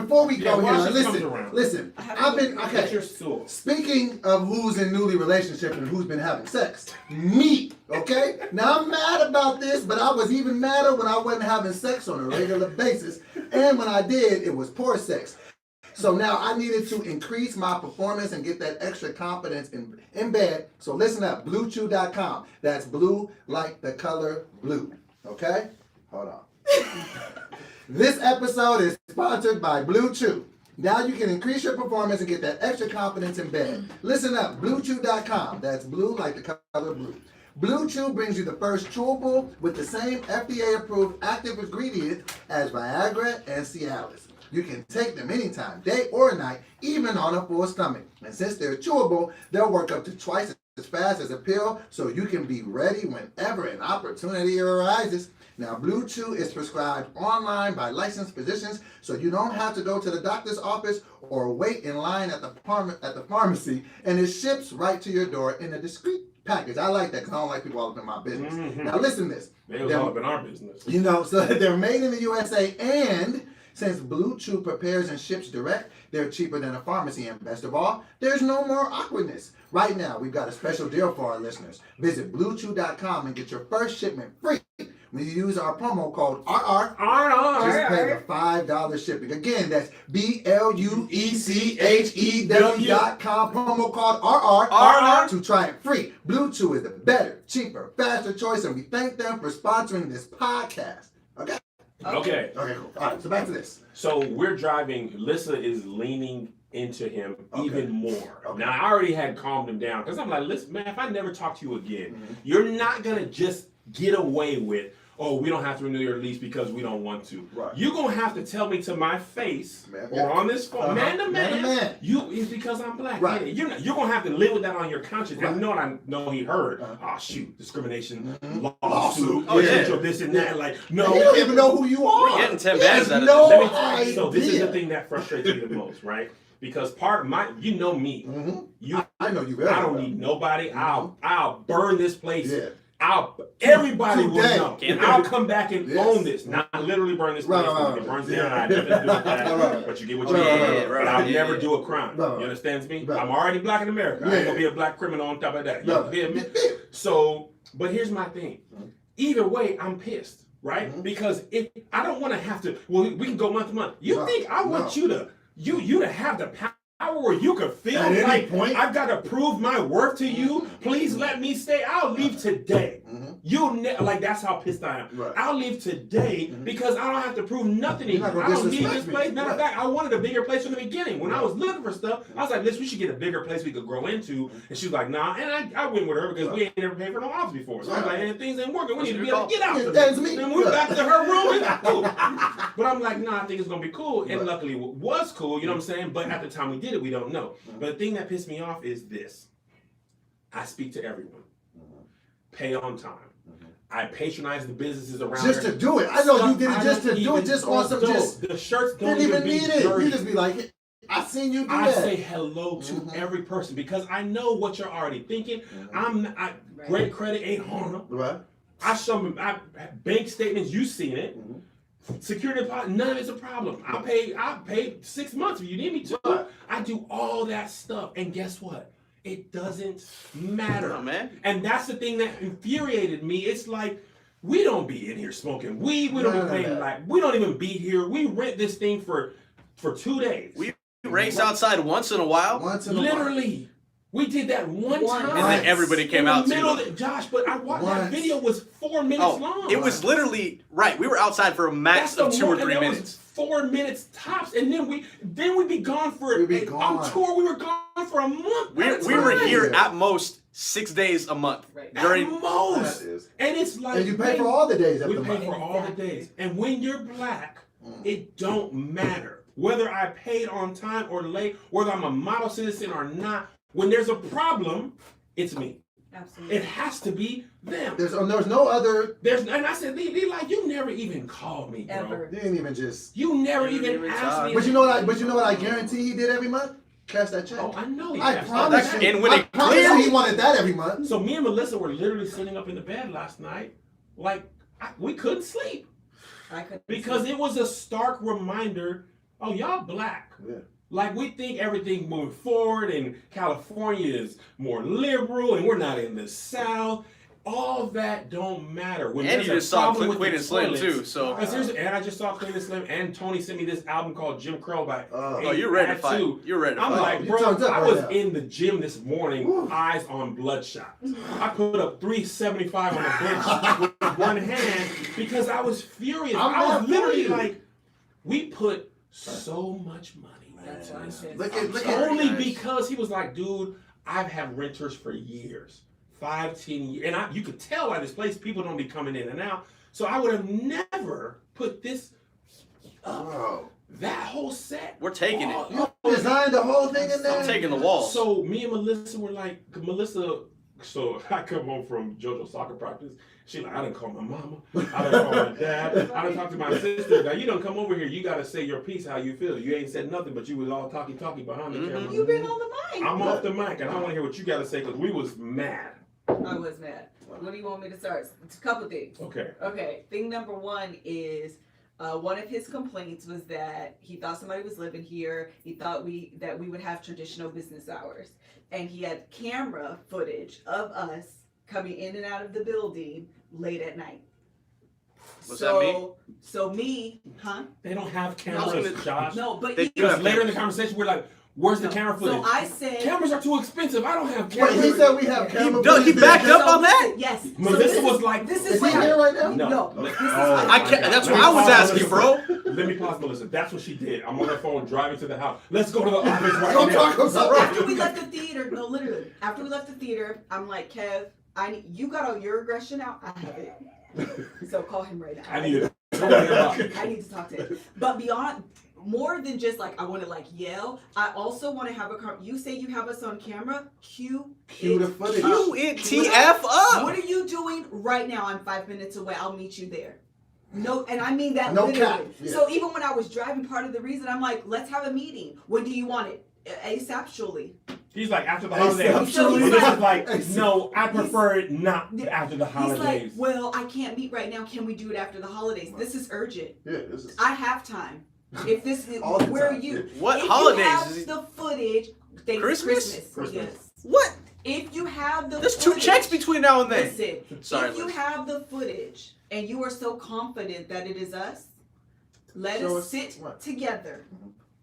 Yeah, here, watch this comes listen. around. I've been Get your okay. stool. Speaking of who's in newly relationship and who's been having sex, me, okay? Now I'm mad about this, but I was even madder when I wasn't having sex on a regular basis. And when I did, it was poor sex. So now I needed to increase my performance and get that extra confidence in bed. So listen up, BlueChew.com. That's blue like the color blue. Okay? Hold on. This episode is sponsored by Blue Chew. Now you can increase your performance and get that extra confidence in bed. Listen up, BlueChew.com. That's blue like the color blue. Blue Chew brings you the first chewable with the same FDA-approved active ingredient as Viagra and Cialis. You can take them anytime, day or night, even on a full stomach. And since they're chewable, they'll work up to twice as fast as a pill, so you can be ready whenever an opportunity arises. Now, Blue Chew is prescribed online by licensed physicians, so you don't have to go to the doctor's office or wait in line at the pharmacy, and it ships right to your door in a discreet package. I like that because I don't like people all up in my business. Mm-hmm. Now, listen to this. They was all up in our business. You know, so they're made in the USA, and since Blue Chew prepares and ships direct, they're cheaper than a pharmacy, and best of all, there's no more awkwardness. Right now, we've got a special deal for our listeners. Visit BlueChew.com and get your first shipment free when you use our promo code RR. Just pay the $5 shipping. Again, that's BlueChew.com, promo code RR to try it free. Blue Chew is the better, cheaper, faster choice, and we thank them for sponsoring this podcast. Okay? Okay, Okay, cool. All right, so back to this. so we're driving. Lissa is leaning into him Okay. even more. Okay. Now, I already had calmed him down because I'm like, listen, man, if I never talk to you again, you're not going to just get away with, oh, we don't have to renew your lease because we don't want to. Right. You're going to have to tell me to my face Man, or yeah. on this phone, man to man, you. it's because I'm black. Right. Yeah, you're going to have to live with that on your conscience. Right. And you know what I know he heard? Oh, shoot, discrimination, lawsuit, Lawsuit. Oh, yeah. or this and that. Like, no. You don't even know who you are. We're getting 10 He bands has out of no this. idea. So this is the thing that frustrates me the most, right? Because part of my, you know me, I know you very I don't well. need nobody. I'll burn this place. Yeah. Everybody will Today. know. And I'll come back and Yes. own this. Not literally burn this place. Right. It burns down. I never do with that. Right. But you get what you Right, get. right, But right, I'll yeah, never yeah. do a crime. Right. You understand me? Right. I'm already black in America. I Yeah. ain't gonna be a black criminal on top of that. You Right. feel me? So, but here's my thing. Either way, I'm pissed, right? Because if I don't want to have to, well, we can go month to month. You No, think I want no. you to have the power where you could feel At any like point. I've got to prove my worth to you? Please let me stay. I'll leave today. Like that's how pissed I am. Right. I'll leave today because I don't have to prove nothing to You're you. not gonna I don't need disrespect this me. place. Matter of Right. fact, I wanted a bigger place from the beginning. When I was looking for stuff, I was like, listen, we should get a bigger place we could grow into. And she was like, nah. And I went with her because we ain't never paid for no office before. So I was like, hey, things ain't working. We need to be able to get out of That's this. me. Then we went Right. back to her room and cool. But I'm like, nah, I think it's gonna be cool. And luckily it was cool, you know what I'm saying? But at the time we did it, we don't know. But the thing that pissed me off is this. I speak to everyone. Pay on time. I patronize the businesses around Just here. to do it. I know you did it I just don't to do it, even- just on some just. the shirts don't Didn't even be need it. dirty. You just be like, I seen you do I that. say hello to every person because I know what you're already thinking. Great credit ain't harm. Right. I show them bank statements. You seen it. Security deposit. None of it's a problem. I pay 6 months if you need me to. Right. I do all that stuff, and guess what? It doesn't matter, Oh, man. And that's the thing that infuriated me. It's like we don't be in here smoking weed. We don't No, be playing no. like we don't even be here. We rent this thing for 2 days. We race outside once in a while. Once in a while. Literally. We did that one time. And then everybody came in the out middle too. of Josh, but I watched that Once. video was 4 minutes Oh, long. it was literally right. We were outside for a max That's of the 2 or mo- 3 and that was minutes. 4 minutes tops, and then we'd be gone for We'd be on gone. tour. We were gone for a month. We at a were time. here at most 6 days a month. Right. During at most, That is. and it's like And you pay for all the days of we the pay month. for all the days, and when you're black, it don't matter whether I paid on time or late, whether I'm a model citizen or not. When there's a problem, it's me. Absolutely. It has to be them. There's no other. And I said, Lee, like you never even called me, bro. Ever. You didn't even just. You never You didn't even even asked talk. me. But you know what I guarantee he did every month? Cash that check. Oh, I know. I cashed promise that you. check. And when I it promise you cleared- he wanted that every month. So me and Melissa were literally sitting up in the bed last night, like we couldn't sleep I could because it was a stark reminder. Oh, y'all black. Yeah. Like we think everything moving forward and California is more liberal and we're not in the South. All that don't matter. When And there's you a just saw problem with Queen the and Slim toilets- too, so And I just saw Clean and Slim, and Tony sent me this album called Jim Crow by. oh, you're ready to fight. Too. You're ready to I'm fight. like, You bro, turned up I right was now. in the gym this morning, eyes on bloodshot. I put up 375 on the bench with one hand because I was furious. I'm I mad was for literally you. like, we put so much money That's into why I this. said. Look at Only guys. because he was like, dude, I've had renters for years. 5-10 years, and you could tell by this place people don't be coming in and out. So I would have never put this up. Bro. That whole set. We're taking it. You designed the whole thing in there? I'm taking the walls. So me and Melissa were like, so I come home from JoJo soccer practice. She like, I didn't call my mama. I didn't call my dad. I didn't talk to my sister. Now you don't come over here. You gotta say your piece, how you feel. You ain't said nothing, but you was all talky behind the camera. You've been on the mic. I'm off the mic, and I want to hear what you gotta say because we was mad. I was mad. What do you want me to start? It's a couple things. Okay. Okay, thing number one is one of his complaints was that he thought somebody was living here. He thought that we would have traditional business hours, and he had camera footage of us coming in and out of the building late at night. Was that me? So me, huh? They don't have I cameras, was gonna- Josh. No, but They he, do Because have later in the cameras. conversation, we're like, where's the camera footage? so I said. Cameras are too expensive. I don't have Wait, cameras. he said we have camera. no, he footage. backed up So on that? listen, yes. Melissa this was is, like, this Is is he what here right now? No. Let- This is oh, what I can't. That's Let what me I was pause, asking, Melissa. bro. Let me pause, Melissa. That's what she did. I'm on her phone driving to the house. Let's go to the office right Don't now. talk about So that. after we left the theater, no, literally, after we left the theater, I'm like, Kev, you got all your aggression out. I have it. So call him right now. I need to talk about it. I need to talk to him. But beyond, more than just like I want to like yell, I also want to have you say you have us on camera. Cue Cue it the footage. up. You it TF up. What are you doing right now? I'm 5 minutes away. I'll meet you there. No, and I mean that No literally. cap, yeah. So even when I was driving, part of the reason I'm like, let's have a meeting. When do you want it? ASAP, surely. He's like, after the Hey, holidays. Sam, Melissa's like, Hey, no, I prefer it not after the He's holidays. like, well, I can't meet right now. Can we do it after the holidays? This is urgent. Yeah, this is. I have time. If this is, All the where are time, you? What if holidays You have is he- the footage. Christmas? Yes. What? If you have the There's two footage, checks between now and then. Listen, Sorry, if you Liz. have the footage and you are so confident that it is us, let Show us us sit what? together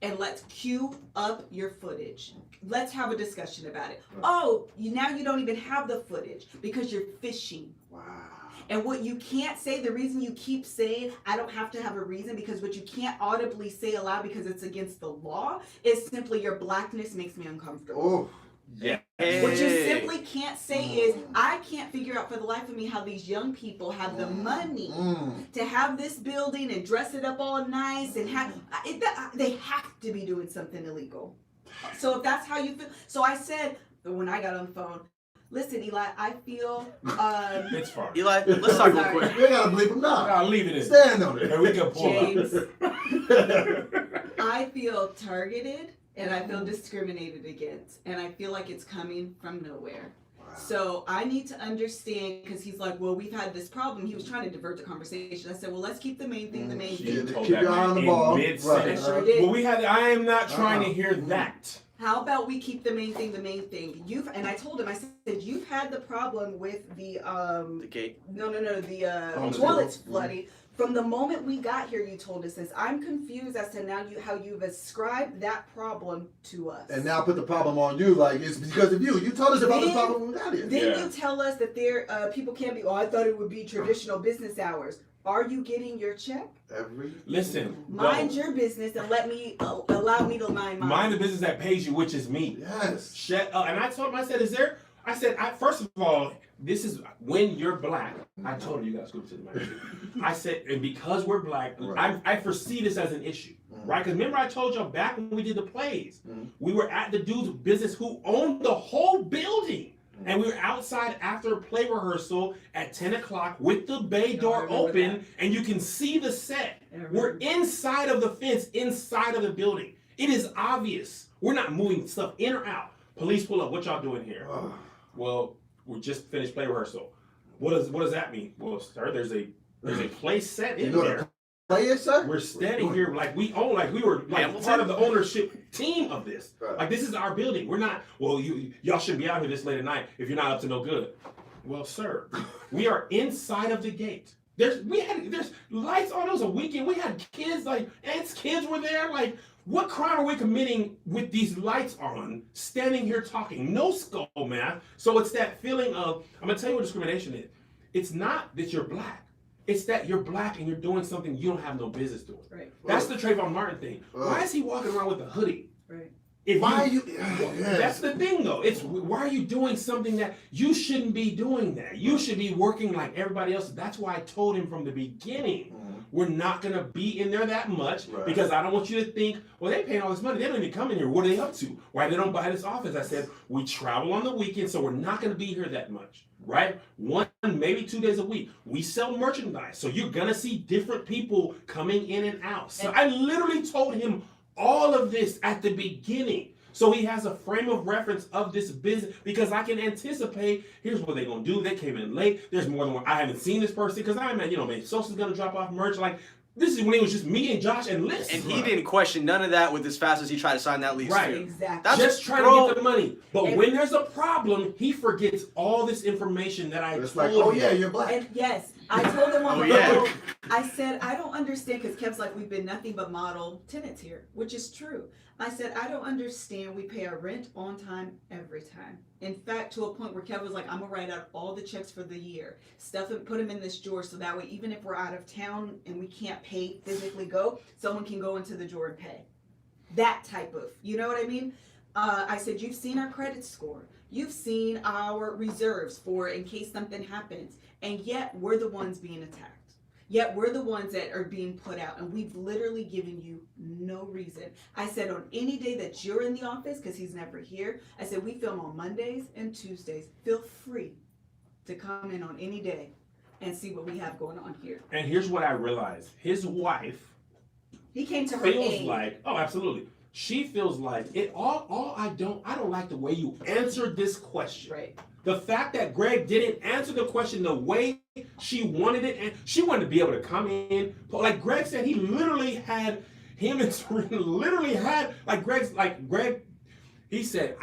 and let's queue up your footage. Let's have a discussion about it. Right. Oh, now you don't even have the footage because you're fishing. Wow. And what you can't say, the reason you keep saying, I don't have to have a reason, because what you can't audibly say aloud because it's against the law is simply your blackness makes me uncomfortable. Oh. Yeah. What you Hey. simply can't say is, I can't figure out for the life of me how these young people have the money to have this building and dress it up all nice and have, they have to be doing something illegal. So if that's how you feel, so I said, when I got on the phone, listen, Eli, I feel, It's fine. Eli, let's talk real quick. We gotta bleep him now. I'll leave it in. Stand on And it. we can pull James, up. I feel targeted and I feel discriminated against, and I feel like it's coming from nowhere. So I need to understand, because he's like, well, we've had this problem. He was trying to divert the conversation. I said, well, let's keep the main thing the main She thing. told Keep that your eye on the in ball. mid-sentence. I sure did. Well, I am not trying to hear that. How about we keep the main thing the main thing? And I told him, I said, you've had the problem with the The gate. Oh, toilets the- flooding. From the moment we got here, you told us this. I'm confused as to now how you've ascribed that problem to us. And now put the problem on you, like it's because of you. You told us about the Then- problem when we got here. Then Yeah. you tell us that people can't be. Oh, I thought it would be traditional business hours. Are you getting your check? Every. Listen, Mind no. your business and let me allow me to mind mine. Mind the business that pays you, which is me. Yes. Shut up. And I told him, I said, first of all, this is when you're black. I told him you guys go to the mic. I said, and because we're black, Right. I foresee this as an issue, right? Because remember I told y'all back when we did the plays, we were at the dude's business who owned the whole building. And we were outside after play rehearsal at 10 o'clock with the bay door open, and you can see the set. We're inside of the fence, inside of the building. It is obvious. We're not moving stuff in or out. Police pull up. What y'all doing here? Well, we just finished play rehearsal. What does that mean? Well, sir, there's a play set in You know there. the play it, sir? We're standing here like we own, like we were like Hamilton? part of the ownership team of this. Right. Like this is our building. We're not. Well, y'all shouldn't be out here this late at night if you're not up to no good. Well, sir, we are inside of the gate. There's lights on. It was a weekend. We had kids, like Aunt's kids were there. Like, what crime are we committing with these lights on, standing here talking? No skull math. So it's that feeling of, I'm gonna tell you what discrimination is. It's not that you're black. It's that you're black and you're doing something you don't have no business doing. Right. That's the Trayvon Martin thing. Why is he walking around with a hoodie? Right. Why are you? That's the thing, though. It's why are you doing something that you shouldn't be doing? That you should be working like everybody else. That's why I told him from the beginning, we're not gonna be in there that much because I don't want you to think, well, they paying all this money. They don't even come in here. What are they up to? Why they don't buy this office? I said we travel on the weekend, so we're not gonna be here that much. Right? 1, maybe 2 days a week. We sell merchandise, so you're gonna see different people coming in and out. So I literally told him all of this at the beginning. So he has a frame of reference of this business because I can anticipate, here's what they're going to do. They came in late. There's more than one. I haven't seen this person because I imagine, maybe Sosa's going to drop off merch. Like, this is when it was just me and Josh and Liz. And he didn't question none of that with as fast as he tried to sign that lease. Right. Too. Exactly. That's just trying to get the money. But when there's a problem, he forgets all this information that I It's told like, oh him. yeah, you're black. And yes, I told him on Oh, the yeah. phone, I said, I don't understand, because Kev's like, we've been nothing but model tenants here, which is true. I said, I don't understand. We pay our rent on time every time. In fact, to a point where Kev was like, I'm gonna write out all the checks for the year, stuff and put them in this drawer so that way, even if we're out of town and we can't pay, physically go, someone can go into the drawer and pay. That type of, you know what I mean? I said, you've seen our credit score. You've seen our reserves for in case something happens. And yet we're the ones being attacked. Yet we're the ones that are being put out, and we've literally given you no reason. I said on any day that you're in the office, because he's never here, I said we film on Mondays and Tuesdays. Feel free to come in on any day and see what we have going on here. And here's what I realized. His wife He came to her feels aid. like, oh, absolutely. She feels like it all I don't like the way you answered this question. Right. The fact that Greg didn't answer the question the way she wanted it, and she wanted to be able to come in. Like Greg said, he literally had him and Serena literally had Greg, he said,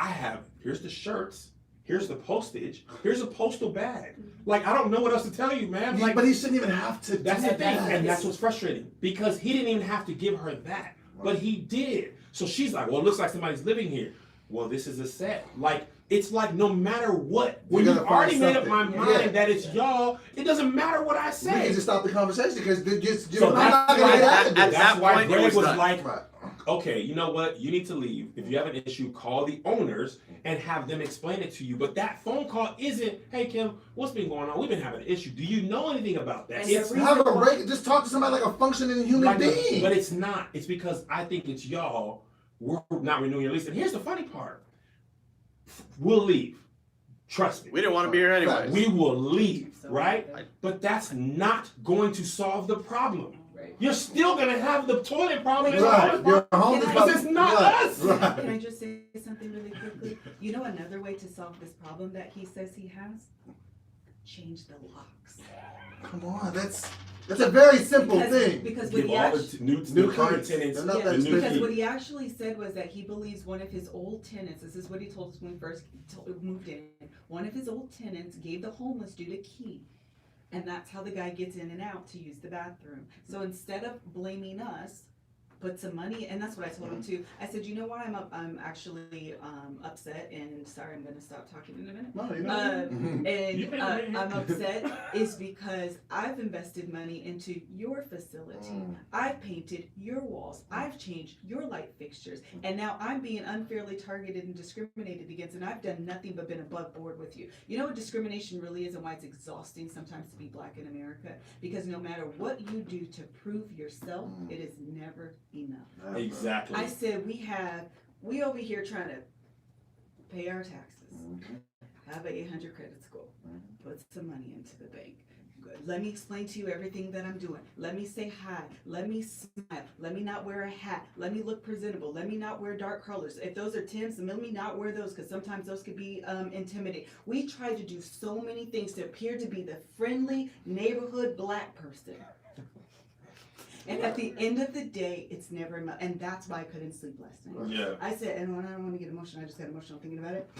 here's the shirts, here's the postage, here's a postal bag. Like, I don't know what else to tell you, man. Like, But he shouldn't even have to. that's do the thing, that. and that's what's frustrating because he didn't even have to give her that, but he did. So she's like, well, it looks like somebody's living here. Well, this is a set. Like, it's like no matter what, when You're you've gonna find already made up my something. mind Yeah. that it's y'all, it doesn't matter what I We say. can just stop the conversation because So you're not that's gonna why, get out of at this. that that's why point, it Greg was was done. like, Right. okay, you know what? You need to leave. If you have an issue, call the owners and have them explain it to you. But that phone call isn't, hey, Kim, what's been going on? We've been having an issue. Do you know anything about that? And It's the Have a break. Just talk to somebody like a functioning human like being. but it's not. It's because I think it's y'all. We're not renewing your lease. And here's the funny part. We'll leave. Trust me. We didn't want to be here anyway. We will leave, So, right? right. But that's not going to solve the problem. Right. You're still going to have the toilet problem. and Right. the water Your home is Because it's not us. Right. Can I just say something really quickly? You know another way to solve this problem that he says he has? Change the locks. Come on, that's a very simple thing. Because what Give he all actually, the new New current keys. tenants They're not Yeah, that the new because key. what he actually said was that he believes one of his old tenants, this is what he told us when we first moved in, one of his old tenants gave the homeless dude a key. And that's how the guy gets in and out to use the bathroom. So instead of blaming us, put some money, and that's what I told him too. I said, you know why I'm actually upset, and sorry, I'm gonna stop talking in a minute. No, you know. And I'm upset is because I've invested money into your facility. I've painted your walls. I've changed your light fixtures. And now I'm being unfairly targeted and discriminated against, and I've done nothing but been above board with you. You know what discrimination really is and why it's exhausting sometimes to be black in America? Because no matter what you do to prove yourself, it is never enough. Exactly. I said we over here trying to pay our taxes, have a 800 credit score, put some money into the bank. Good. Let me explain to you everything that I'm doing. Let me say hi. Let me smile. Let me not wear a hat. Let me look presentable. Let me not wear dark colors. If those are Tim's, let me not wear those because sometimes those could be intimidating. We try to do so many things to appear to be the friendly neighborhood black person. And at the end of the day, it's never enough. And that's why I couldn't sleep last night. Yeah. I said, and when I don't want to get emotional, I just got emotional thinking about it.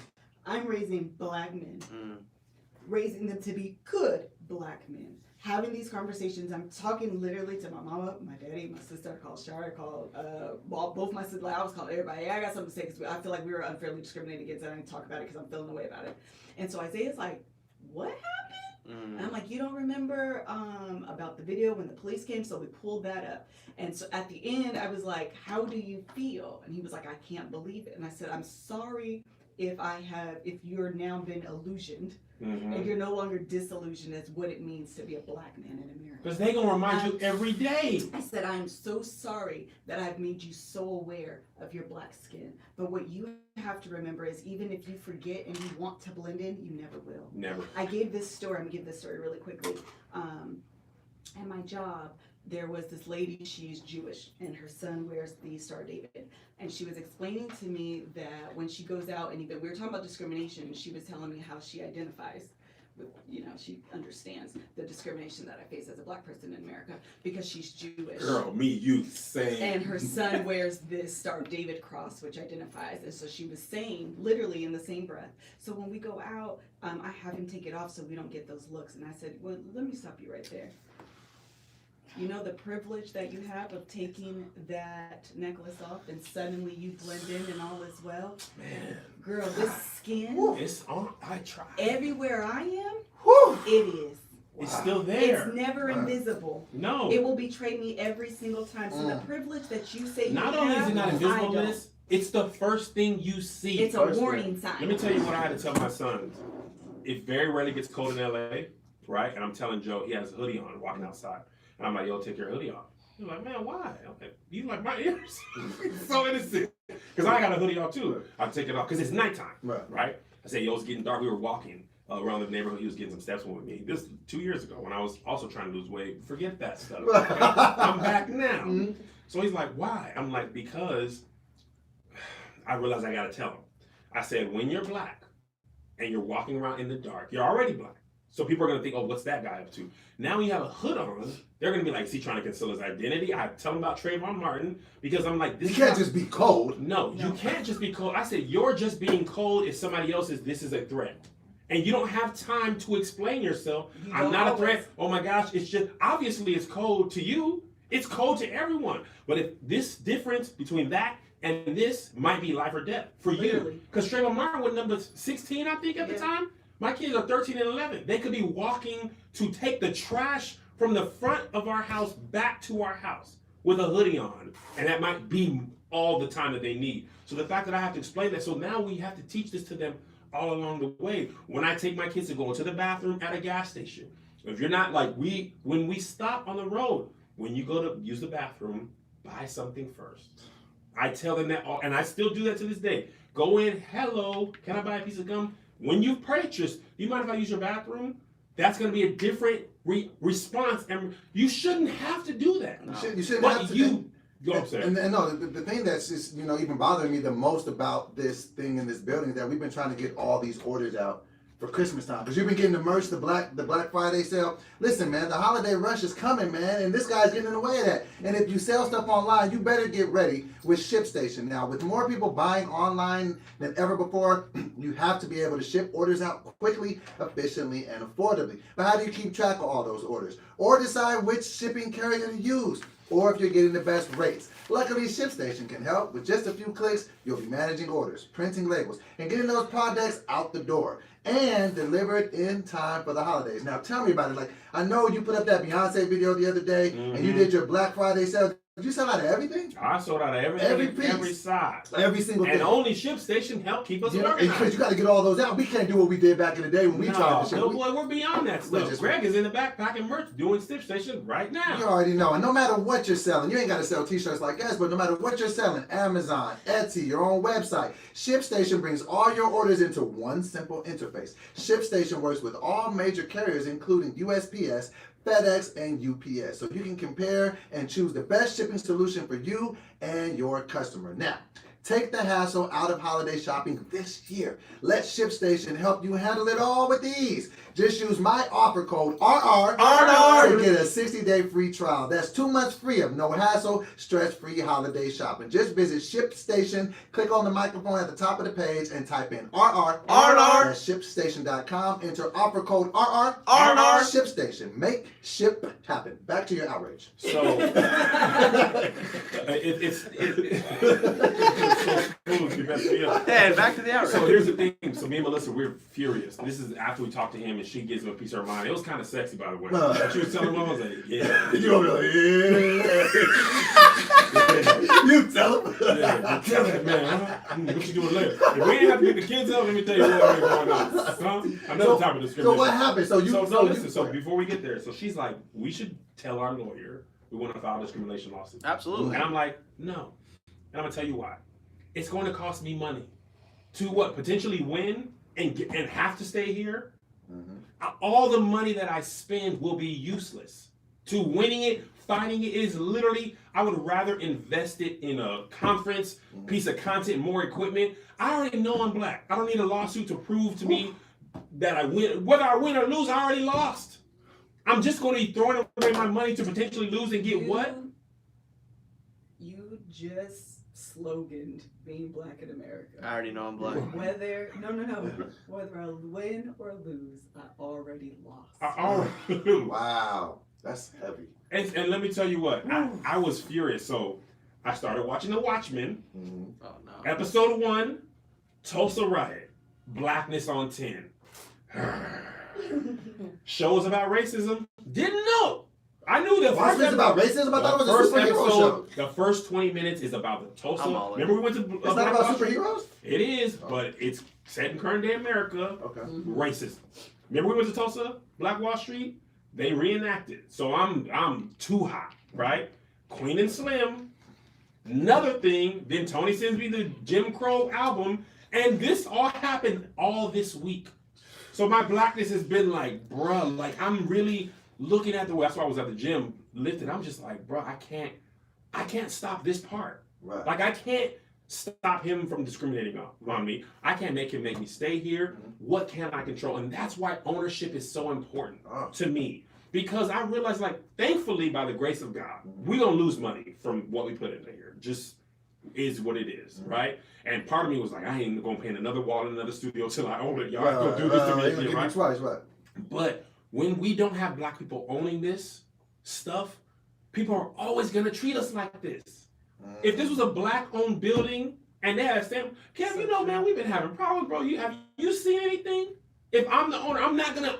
I'm raising black men. raising them to be good black men. Having these conversations, I'm talking literally to my mama, my daddy, my sister. I called Shar, I called both my sisters. I was calling everybody. Hey, I got something to say because I feel like we were unfairly discriminated against. I didn't talk about it because I'm feeling the way about it. And so Isaiah's like, what happened? And I'm like, you don't remember about the video when the police came? So we pulled that up. And so at the end, I was like, how do you feel? And he was like, I can't believe it. And I said, I'm sorry if you're now been illusioned and you're no longer disillusioned as what it means to be a black man in America. Because they gonna remind you every day. I said, I'm so sorry that I've made you so aware of your black skin. But what you have to remember is even if you forget and you want to blend in, you never will. Never. I gave this story, I'm gonna give this story really quickly. At my job, there was this lady, she's Jewish, and her son wears the Star of David. And she was explaining to me that when she goes out, and even we were talking about discrimination, and she was telling me how she identifies with, she understands the discrimination that I face as a black person in America because she's Jewish. Girl, me, you, same. And her son wears this Star of David cross, which identifies. And so she was saying, literally in the same breath, so when we go out, I have him take it off so we don't get those looks. And I said, well, let me stop you right there. You know the privilege that you have of taking that necklace off and suddenly you blend in and all is well? Man. Girl, this skin, It's on. I try. everywhere I am, Whew. it is. It's still there. It's never invisible. No. It will betray me every single time. So the privilege that you say Not you only have, is it not I invisible, don't. Liz, it's the first thing you see. It's a First warning thing. sign. Let me tell you what I had to tell my sons. It very rarely gets cold in LA, right? And I'm telling Joe, he has a hoodie on, walking outside. And I'm like, yo, take your hoodie off. He's like, man, why? I'm like, you like my ears? So innocent. Because I got a hoodie on too. I take it off because it's nighttime, right? I said, yo, it's getting dark. We were walking around the neighborhood. He was getting some steps with me. This 2 years ago when I was also trying to lose weight. Forget that stuff. Okay? I'm back now. So he's like, why? I'm like, because I realized I got to tell him. I said, when you're black and you're walking around in the dark, you're already black. So people are going to think, oh, what's that guy up to? Now when you have a hood on, they're going to be like, is he trying to conceal his identity? I tell them about Trayvon Martin because I'm like, this You can't just be cold. No, you can't just be cold. I said, you're just being cold if somebody else is, this is a threat. And you don't have time to explain yourself. I'm not a threat. Oh my gosh, it's just, obviously it's cold to you. It's cold to everyone. But if this difference between that and this might be life or death for you. Because Trayvon Martin was number 16, I think, at the time. My kids are 13 and 11. They could be walking to take the trash from the front of our house back to our house with a hoodie on. And that might be all the time that they need. So the fact that I have to explain that, so now we have to teach this to them all along the way. When I take my kids to go into the bathroom at a gas station, if you're not like, when we stop on the road, when you go to use the bathroom, buy something first. I tell them that, and I still do that to this day. Go in, hello, can I buy a piece of gum? When you purchase, do you mind if I use your bathroom? That's going to be a different response, and you shouldn't have to do that. You shouldn't have to. Go upstairs. And no, the thing that's just even bothering me the most about this thing in this building is that we've been trying to get all these orders out for Christmas time because you've been getting the merch, the Black Friday sale. Listen, man, the holiday rush is coming, man, and this guy's getting in the way of that. And if you sell stuff online, you better get ready with ShipStation. Now, with more people buying online than ever before, you have to be able to ship orders out quickly, efficiently, and affordably. But how do you keep track of all those orders? Or decide which shipping carrier to use? Or if you're getting the best rates. Luckily, ShipStation can help. With just a few clicks, you'll be managing orders, printing labels, and getting those products out the door and delivered in time for the holidays. Now, tell me about it. Like, I know you put up that Beyonce video the other day, and you did your Black Friday sale. Did you sell out of everything? I sold out of everything, every size. Every single thing. And only ShipStation helped keep us organized. Because you got to get all those out. We can't do what we did back in the day when we tried to ship. No, boy, we're beyond that stuff. Greg is in the back packing merch doing ShipStation right now. You already know. And no matter what you're selling, you ain't got to sell t-shirts like us, but no matter what you're selling, Amazon, Etsy, your own website, ShipStation brings all your orders into one simple interface. ShipStation works with all major carriers, including USPS, FedEx, and UPS. So you can compare and choose the best shipping solution for you and your customer. Now, Take the hassle out of holiday shopping this year. Let ShipStation help you handle it all with ease. Just use my offer code RR to get a 60-day free trial. That's 2 months free of no hassle, stress-free holiday shopping. Just visit ShipStation, click on the microphone at the top of the page, and type in RR at ShipStation.com. Enter offer code RR. ShipStation. Make ship happen. Back to your outrage. So it's so smooth. You messed me up. Yeah, back to the outrage. So here's the thing. So me and Melissa, we're furious. This is after we talked to him and she gives him a piece of her mind. It was kind of sexy, by the way. She was telling him, I was like, yeah. You over there, yeah. You tell him. Yeah, tell him, man. What you doing later? If we ain't have to pick the kids up, let me tell you what ain't going on. Huh? Another type of discrimination. So what happened? So before we get there, so she's like, we should tell our lawyer we want to file a discrimination lawsuit. Absolutely. And I'm like, no. And I'm gonna tell you why. It's going to cost me money to what? Potentially win and have to stay here. All the money that I spend will be useless. To winning it, finding it is literally, I would rather invest it in a conference, piece of content, more equipment. I already know I'm black. I don't need a lawsuit to prove to me that I win. Whether I win or lose, I already lost. I'm just going to be throwing away my money to potentially lose and get what? You just sloganed being black in America. I already know I'm black. Whether whether I win or lose, I already lost. Wow, that's heavy. And let me tell you what, I was furious. So I started watching The Watchmen. Oh no. Episode 1, Tulsa Riot, Blackness on 10. Shows about racism. Didn't know. I knew that. Why is this about racism? I thought it was a superhero show. The first 20 minutes is about the Tulsa. Remember we went to. It's not about superheroes? It is, but it's set in current day America. Okay. Racism. Remember we went to Tulsa, Black Wall Street? They reenacted. So I'm too hot, right? Queen and Slim. Another thing, then Tony sends me the Jim Crow album, and this all happened all this week. So my blackness has been like, bruh, like I'm really looking at the way. That's why I was at the gym lifting. I'm just like, bruh, I can't stop this part. Right. Like I can't stop him from discriminating on me. I can't make him make me stay here. What can I control? And that's why ownership is so important to me. Because I realized, like, thankfully, by the grace of God, we don't lose money from what we put in here. Just is what it is, right? And part of me was like, I ain't gonna paint another wall in another studio till I own it. Y'all go do this to me again, right? Twice, right? But when we don't have black people owning this stuff, people are always gonna treat us like this. If this was a black-owned building and they had a stamp, Kev, you know, man, we've been having problems, bro. Have you seen anything? If I'm the owner, I'm not gonna.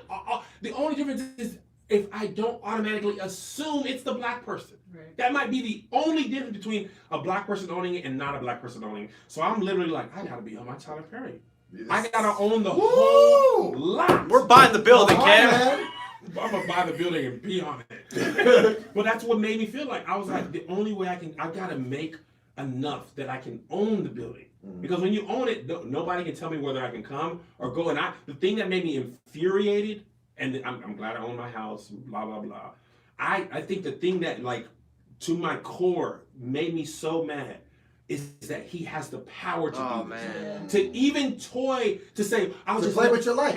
The only difference is if I don't automatically assume it's the black person. Right. That might be the only difference between a black person owning it and not a black person owning it. So I'm literally like, I gotta be on my Tyler Perry. Yes. I gotta own the whole lot. We're buying the building, Cam. I'm gonna buy the building and be on it. But that's what made me feel like I was like, the only way I gotta make enough that I can own the building. Because when you own it, nobody can tell me whether I can come or go. And the thing that made me infuriated, and I'm glad I own my house, blah, blah, blah. I think the thing that, like, to my core made me so mad is that he has the power to do this. To even toy, to say, I'll just play with your life.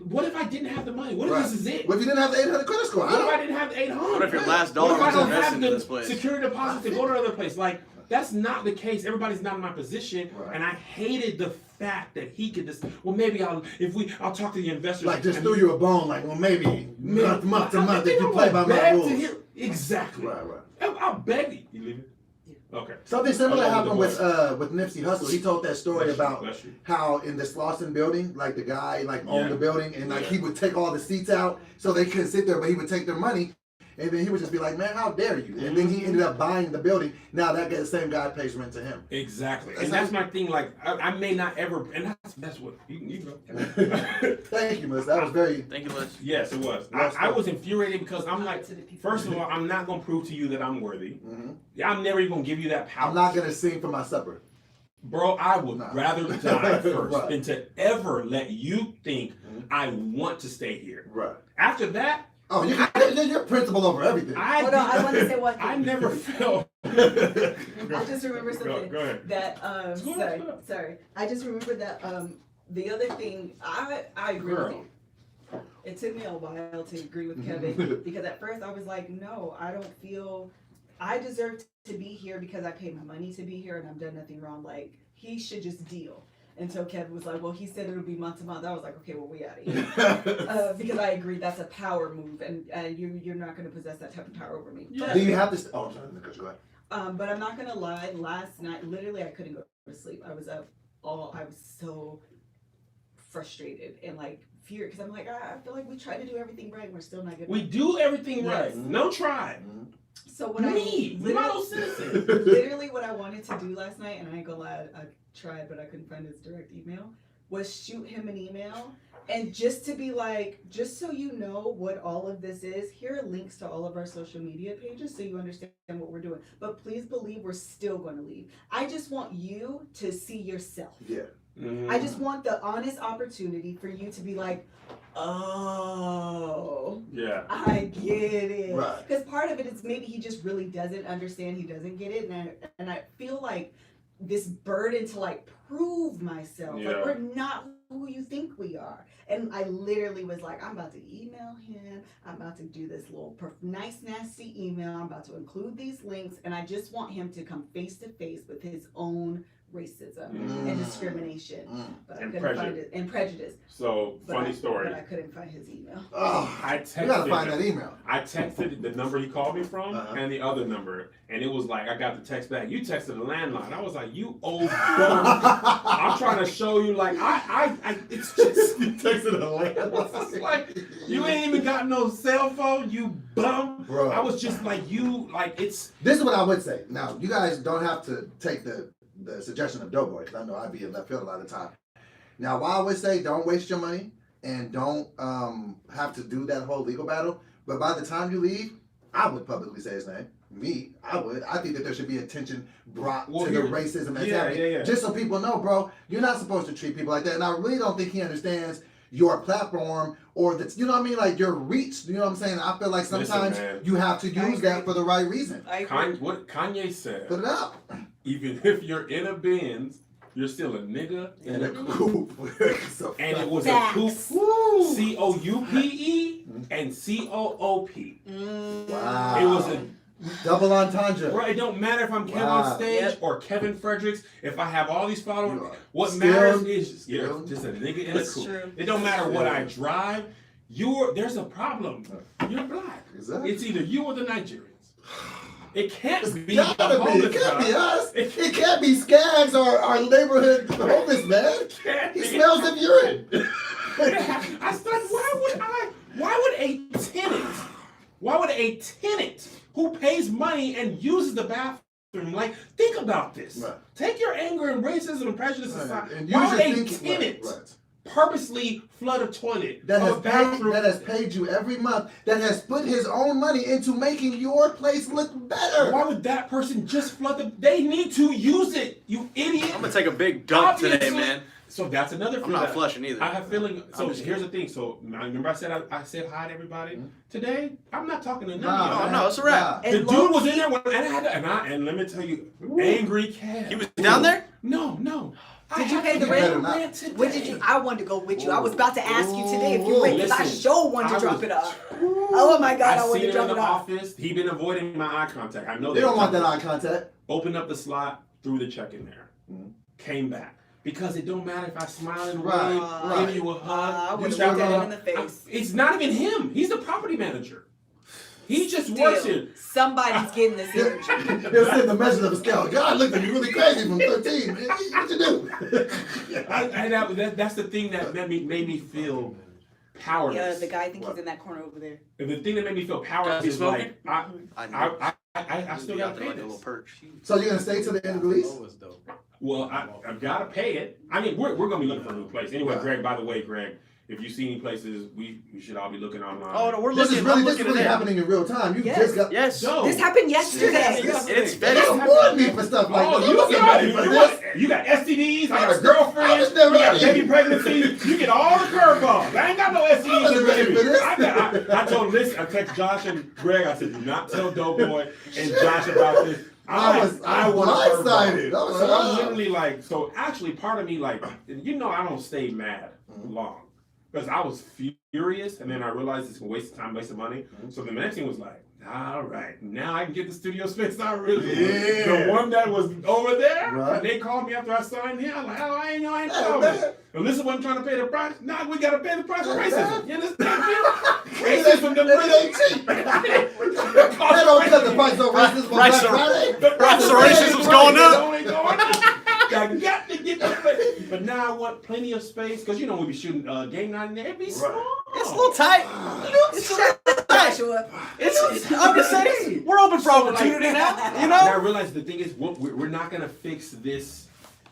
What if I didn't have the money? What if this is it? What if you didn't have the 800 credit score? What if I didn't have the 800? What if your last dollar was invested in this place? Security deposit to go to another place? Like, that's not the case. Everybody's not in my position. Right. And I hated the fact that he could just, well, maybe I'll talk to the investors. Like, just threw you a bone, like, well, maybe month to month if you play by my rules. Exactly. Right. I'll beg you. You leave it? Okay. Something similar happened with Nipsey Hussle. He told that story about how in the Slauson building, like the guy owned the building and he would take all the seats out so they couldn't sit there, but he would take their money. And then he would just be like, man, how dare you? And then he ended up buying the building. Now that same guy pays rent to him. Exactly. And that's my thing. Like, I may not ever, and that's what, you go. Thank you, Liz. That was very. Thank you, Liz. Yes, it was. I was infuriated because I'm like, first of all, I'm not going to prove to you that I'm worthy. I'm never even going to give you that power. I'm not going to sing for my supper. Bro, I would rather die first than to ever let you think I want to stay here. Right. After that, Oh, you're principal over everything. Hold on, I want to say one thing. I never felt. I just remember something Go ahead. that sorry. I just remember that the other thing I agree with you. It took me a while to agree with Kevin because at first I was like, no, I don't feel I deserve to be here because I paid my money to be here and I've done nothing wrong. Like he should just deal. Until Kevin was like, well, he said it'll be month to month. I was like, okay, well, we out of here. Because I agree that's a power move and you're not going to possess that type of power over me. Do you have this? Oh, I'm sorry. Go ahead. But I'm not gonna lie. Last night, literally, I couldn't go to sleep. I was up I was so frustrated and like fear because I'm like, I feel like we try to do everything right. And we're still not good. We do everything right. Yes. No try. So what model citizen. literally what I wanted to do last night, and I ain't gonna lie, I tried, but I couldn't find his direct email. Was shoot him an email. And just to be like, just so you know what all of this is, here are links to all of our social media pages so you understand what we're doing. But please believe we're still going to leave. I just want you to see yourself. Yeah. I just want the honest opportunity for you to be like, oh, Yeah. I get it. Right. Because part of it is maybe he just really doesn't understand, he doesn't get it. And I feel like this burden to like prove myself. Yeah. Like we're not who you think we are. And I literally was like, I'm about to email him. I'm about to do this little nice, nasty email. I'm about to include these links. And I just want him to come face to face with his own racism and discrimination. But I couldn't find it. And prejudice. So, funny story. But I couldn't find his email. Oh, I texted you gotta find that email. I texted the number he called me from and the other number. And it was like, I got the text back. You texted the landline. I was like, you old bum. I'm trying to show you, like, it's just. You texted a landline. It's like, you ain't even got no cell phone, you bum. Bro. I was just like, it's. This is what I would say. Now, you guys don't have to take the suggestion of Doughboy, because I know I'd be in left field a lot of the time. Now, why I would say don't waste your money and don't have to do that whole legal battle, but by the time you leave, I would publicly say his name. Me, I would. I think that there should be attention brought to the racism that's happening. Just so people know, bro, you're not supposed to treat people like that. And I really don't think he understands your platform or the, you know what I mean, like your reach. You know what I'm saying? I feel like sometimes you have to use that for the right reason. What Kanye said. Put it up. Even if you're in a Benz, you're still a nigga in a coupe. And it was a coupe. C-O-U-P-E and C-O-O-P. Wow. It was a double entendre. Right, it don't matter if I'm Kevin on stage or Kevin Fredericks. If I have all these followers, what matters is you're just a nigga in a coupe. It don't matter what I drive. There's a problem. You're black. Exactly. It's either you or the Nigerians. It can't be. It can't be us. It can't be Skaggs or our neighborhood homeless man. He smells of urine. I started. Why would a tenant who pays money and uses the bathroom, like, think about this. Right. Take your anger and racism and prejudice aside. And Why would a thinking, tenant purposely flood a toilet that has paid you every month, that has put his own money into making your place look better? Why would that person just flood they need to use it, you idiot. I'm gonna take a big dump today, man. So that's another I'm not flushing either. I have feeling. So here's the thing. So remember I said hi to everybody. Today I'm not talking to none of you. No, it's a wrap. The dude was in there and let me tell you, angry cat. He was down there? No. Did you pay the rent? When did you? I wanted to go with you. I was about to ask you today if you went because I sure wanted to drop it off. Oh my God, I wanted to drop it off. Office. He been avoiding my eye contact. I know they don't want that eye contact. Opened up the slot, threw the check in there, came back. Because it don't matter if I smile and wave, give you a hug. I would have looked at him in the face. It's not even him. He's the property manager. He just works here. Somebody's getting this energy. He'll send the measure of a scale. God looked at me really crazy from 13. What you do? That's the thing that made me feel powerless. Yeah, the guy I think he's in that corner over there. And the thing that made me feel powerless is like I still got to pay this. So you're gonna stay to the end of the lease? Well, I've got to pay it. I mean, we're going to be looking for a new place. Anyway, Greg, by the way, Greg, if you see any places, we should all be looking online. Oh no, we're This is looking. I'm really, this is looking really at happening in real time. You Yes. just got. Yes. Yo, This happened yesterday. It's They very. don't warn me for stuff like Oh, this. you I'm got, ready for this. you got STDs, I got a I was girlfriend, you never got ready. baby pregnancies, you get all the curveballs. I ain't got no I STDs wasn't and ready baby. for this. I told listen, I text Josh and Greg, I said, do not tell Doughboy and Josh about this. I was want a curveball. blindsided. I was So I'm like, literally like, so actually part of me like, you know I don't stay mad long. Because I was furious, and then I realized it's a waste of time, waste of money. So the next thing was like, all right, now I can get the studio space I really want. Yeah. The one that was over there, Right. and they called me after I signed here. I'm like, oh, I ain't Hey, told man. me. Alyssa wasn't trying to pay the price. Nah, we got to pay the price for Hey, racism. man. You understand me? It Racism, the ain't cheap. They don't cut the price on racism on Black Price of- Friday. price of racism's going up. Only going up. I got to get the space. But now I want plenty of space, because you know we be shooting game night in there. It'd be small. It's a little tight. Joshua. I'm just saying. We're open for opportunity now. You And I know. realize the thing is, we're not gonna fix this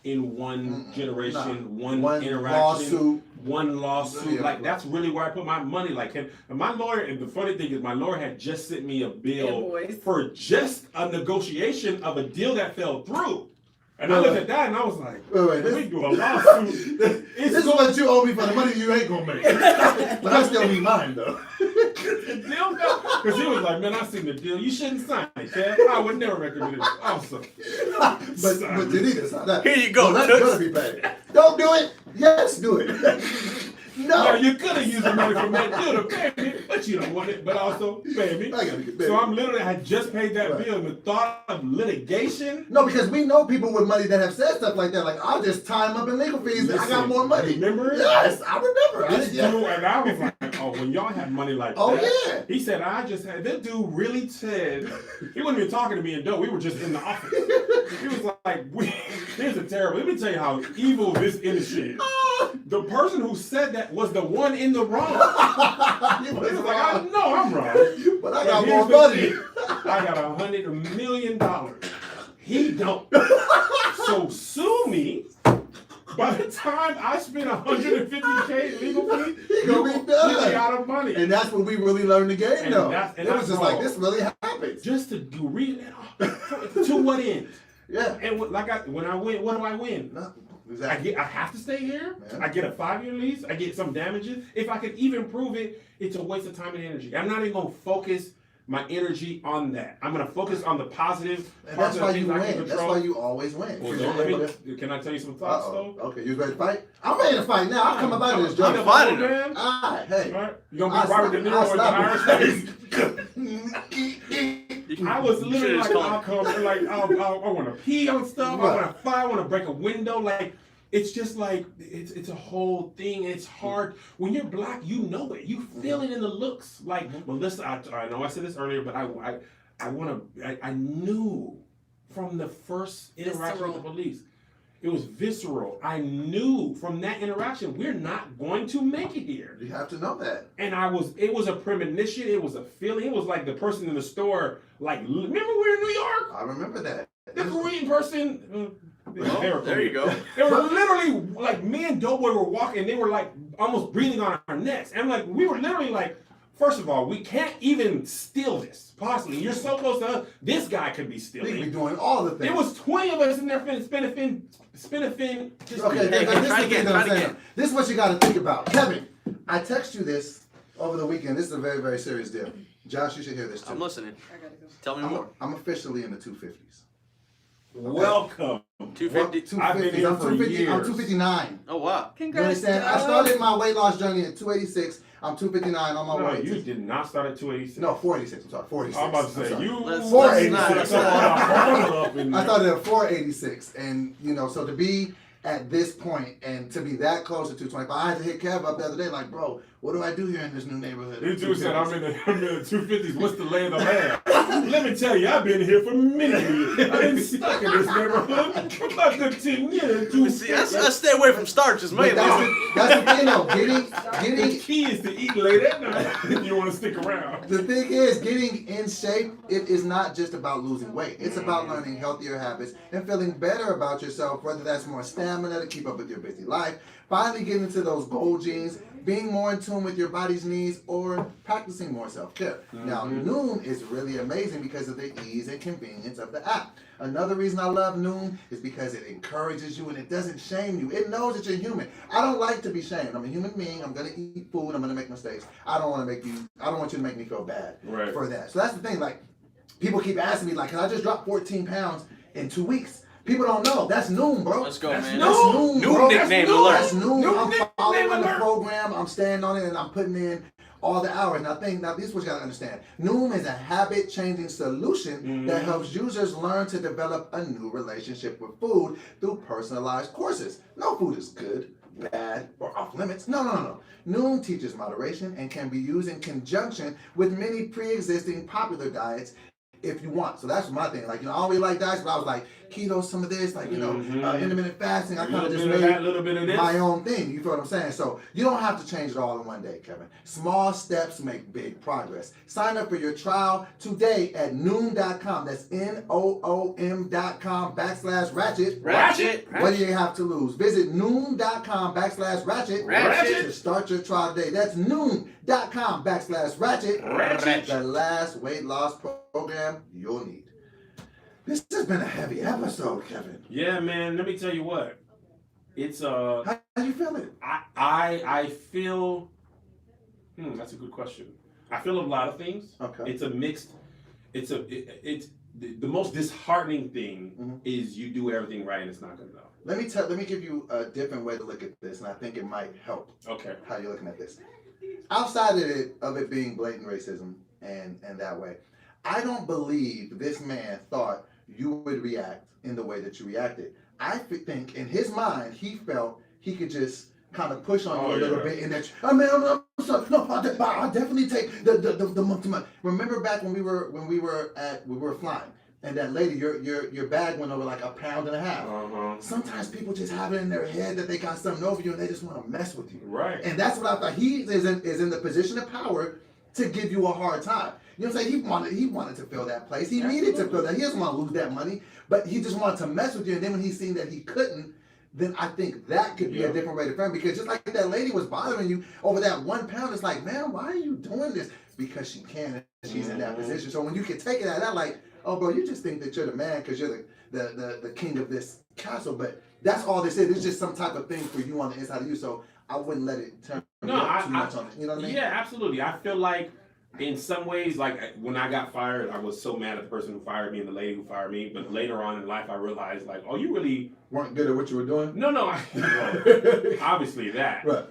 in one generation, one interaction, lawsuit. one lawsuit. Yeah. Like that's really where I put my money. Like, and my lawyer. And the funny thing is, my lawyer had just sent me a bill Invoice. for just a negotiation of a deal that fell through. And I looked at that and I was like, Wait, we do a lawsuit. This is what you owe me for the money you ain't gonna make. But I still need mine though. The deal because he was like, man, I seen the deal. You shouldn't sign it, Chad. I would never recommend it. Awesome. But you need to sign that. Here you go, No, that's Toots. gonna be paid. Don't do it. Yes, do it. No, No. you could have used the money from that deal to pay me, but you don't want it. But also, pay me. I gotta get paid. So I'm literally, I just paid that Right. bill, and the thought of litigation. No, because we know people with money that have said stuff like that. Like, I'll just tie them up in legal fees. I got Listen, more money. remember? Yes, I remember. This dude, and I was like, oh, when y'all have money like Oh, that. yeah. He said, I just had, this dude really said, he wasn't even talking to me and Doe, we were just in the office. He was like, here's a terrible, let me tell you how evil this industry is. The person who said that was the one in the wrong. You He was was like, I wrong. know I'm wrong. But I But got here's more the money. thing. I got $100 million. He don't. So sue me. By the time I spend $150K legal fees, He gonna be done. be out of money. And that's when we really learned the game, And though. that's- and It was that's just like, wrong. this really happens. Just to do to what end? Yeah. And when I win, what do I win? No, I exactly. have to stay here. Yeah. I get a 5-year lease. I get some damages. If I could even prove it, it's a waste of time and energy. I'm not even gonna focus my energy on that. I'm gonna focus on the positive And parts that's of why things you I can win. That's control. why you always win. Well, Because don't you're let able me, to- can I tell you some thoughts Uh-oh. though? Okay, you ready to fight? I'm ready to fight now. I'll come up out of this I'm joint. fighting him. man. Alright, hey. All right, you gonna be Robert De Niro with the Irish face? I was literally like, I'll come, like, I want to pee on stuff. I want to fight. I want to break a window. Like, it's just like it's a whole thing. It's hard when you're black. You know it. You feel it in the looks. Like Melissa, I know I said this earlier, but I knew from the first interaction with the police. It was visceral. I knew from that interaction we're not going to make it here. You have to know that. And it was a premonition. It was a feeling. It was like the person in the store, like, remember we were in New York? I remember that. The Korean person. They were There you Korean. go. They were literally like, me and Doughboy were walking. They were like almost breathing on our necks. And like, we were literally like, first of all, we can't even steal this. Possibly. You're so close to us. This guy could be We stealing. be doing all the things. There was 20 of us in there spinning fin. Just Okay, Hey, this is try the it thing again, that I'm try it saying. again. This is what you got to think about. Kevin, I text you this over the weekend. This is a very, very serious deal. Josh, you should hear this too. I'm listening. I gotta go. Tell me more. I'm officially in the 250s. welcome. 250. I've been here I'm for 250. I'm years. 259. Oh wow. You Congrats, understand? I Doug. started my weight loss journey at 286. I'm 259 on my No, way. you did not start at 286. No, 486. I'm sorry, 486. I'm about to I'm say sorry. you. Let's 486. I I started at 486, and so to be at this point and to be that close to 225, I had to hit Kev up the other day, like, bro, what do I do here in this new neighborhood? This dude said I'm in the 250s. What's the lay of the land? Let me tell you, I've been here for many years. I've been stuck in this neighborhood for about 15 years. See, I stay away from starches, But man. that's the thing, though. The Getting key is to eat late at night if you want to stick around. the thing is, getting in shape. It is not just about losing weight. It's about learning healthier habits and feeling better about yourself. Whether that's more stamina to keep up with your busy life, finally getting into those gold jeans, being more in tune with your body's needs, or practicing more self-care. Now, Noom is really amazing because of the ease and convenience of the app. Another reason I love Noom is because it encourages you and it doesn't shame you. It knows that you're human. I don't like to be shamed. I'm a human being. I'm gonna eat food. I'm gonna make mistakes. I don't want you to make me feel bad for that. So that's the thing. Like, people keep asking me, like, can I just drop 14 pounds in 2 weeks? People don't know. That's Noom, bro. Let's go, That's man. That's Noom, bro. Noom nickname alert. That's Noom. Noom I'm following the alert. program. I'm staying on it, and I'm putting in all the hours. Now, this is what you gotta understand. Noom is a habit-changing solution that helps users learn to develop a new relationship with food through personalized courses. No food is good, bad, or off limits. No. Noom teaches moderation and can be used in conjunction with many pre-existing popular diets if you want. So that's my thing. Like, I don't really like diets, but I was like, keto, some of this, like, intermittent fasting. I kind of just made a little bit of this. my own thing. You feel what I'm saying? So you don't have to change it all in one day, Kevin. Small steps make big progress. Sign up for your trial today at Noom.com. That's NOOM.com/ratchet. Ratchet. What do you have to lose? Visit Noom.com/ratchet. Ratchet. To start your trial today. That's Noom.com/ratchet. Ratchet. The last weight loss program you'll need. This has been a heavy episode, Kevin. Yeah, man. Let me tell you what. It's How you feeling? I feel. That's a good question. I feel a lot of things. Okay. It's a mixed. It's the most disheartening thing is you do everything right and it's not good enough. Let me give you a different way to look at this, and I think it might help. Okay. How you're looking at this. Outside of it being blatant racism and that way, I don't believe this man thought you would react in the way that you reacted. I think in his mind he felt he could just kind of push on you a little bit, and that I'm sorry, no, I'll definitely take the month to month. Remember back when we were flying, and that lady, your bag went over like 1.5 pounds. Sometimes people just have it in their head that they got something over you, and they just want to mess with you. Right. And that's what I thought. He is in the position of power to give you a hard time. You know what I'm saying? He wanted to fill that place. He needed to fill that. He doesn't want to lose that money, but he just wanted to mess with you. And then when he seen that he couldn't, then I think that could be a different way to frame, because just like that lady was bothering you over that 1 pound, it's like, man, why are you doing this? Because she can, and she's in that position. So when you can take it at that, like, oh, bro, you just think that you're the man because you're the king of this castle, but that's all this is. It's just some type of thing for you on the inside of you. So I wouldn't let it turn too much on it. You know what I mean? Yeah, absolutely. I feel like in some ways, like when I got fired, I was so mad at the person who fired me and the lady who fired me. But later on in life, I realized, like, oh, you really weren't good at what you were doing? No. Obviously that. Right.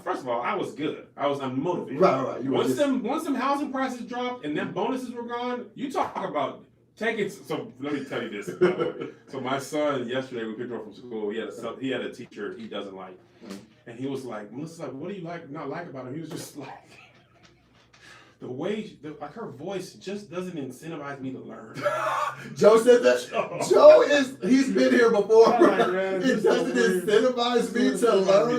First of all, I was good. I was unmotivated. Right. Once some housing prices dropped and them bonuses were gone, you talk about taking. So let me tell you this. By the way. So my son yesterday, we picked him up from school. He had a teacher he doesn't like, and he was like, Melissa's like, what do you not like about him? He was just like, the way, like her voice just doesn't incentivize me to learn. Joe said that. He's been here before. It doesn't incentivize me to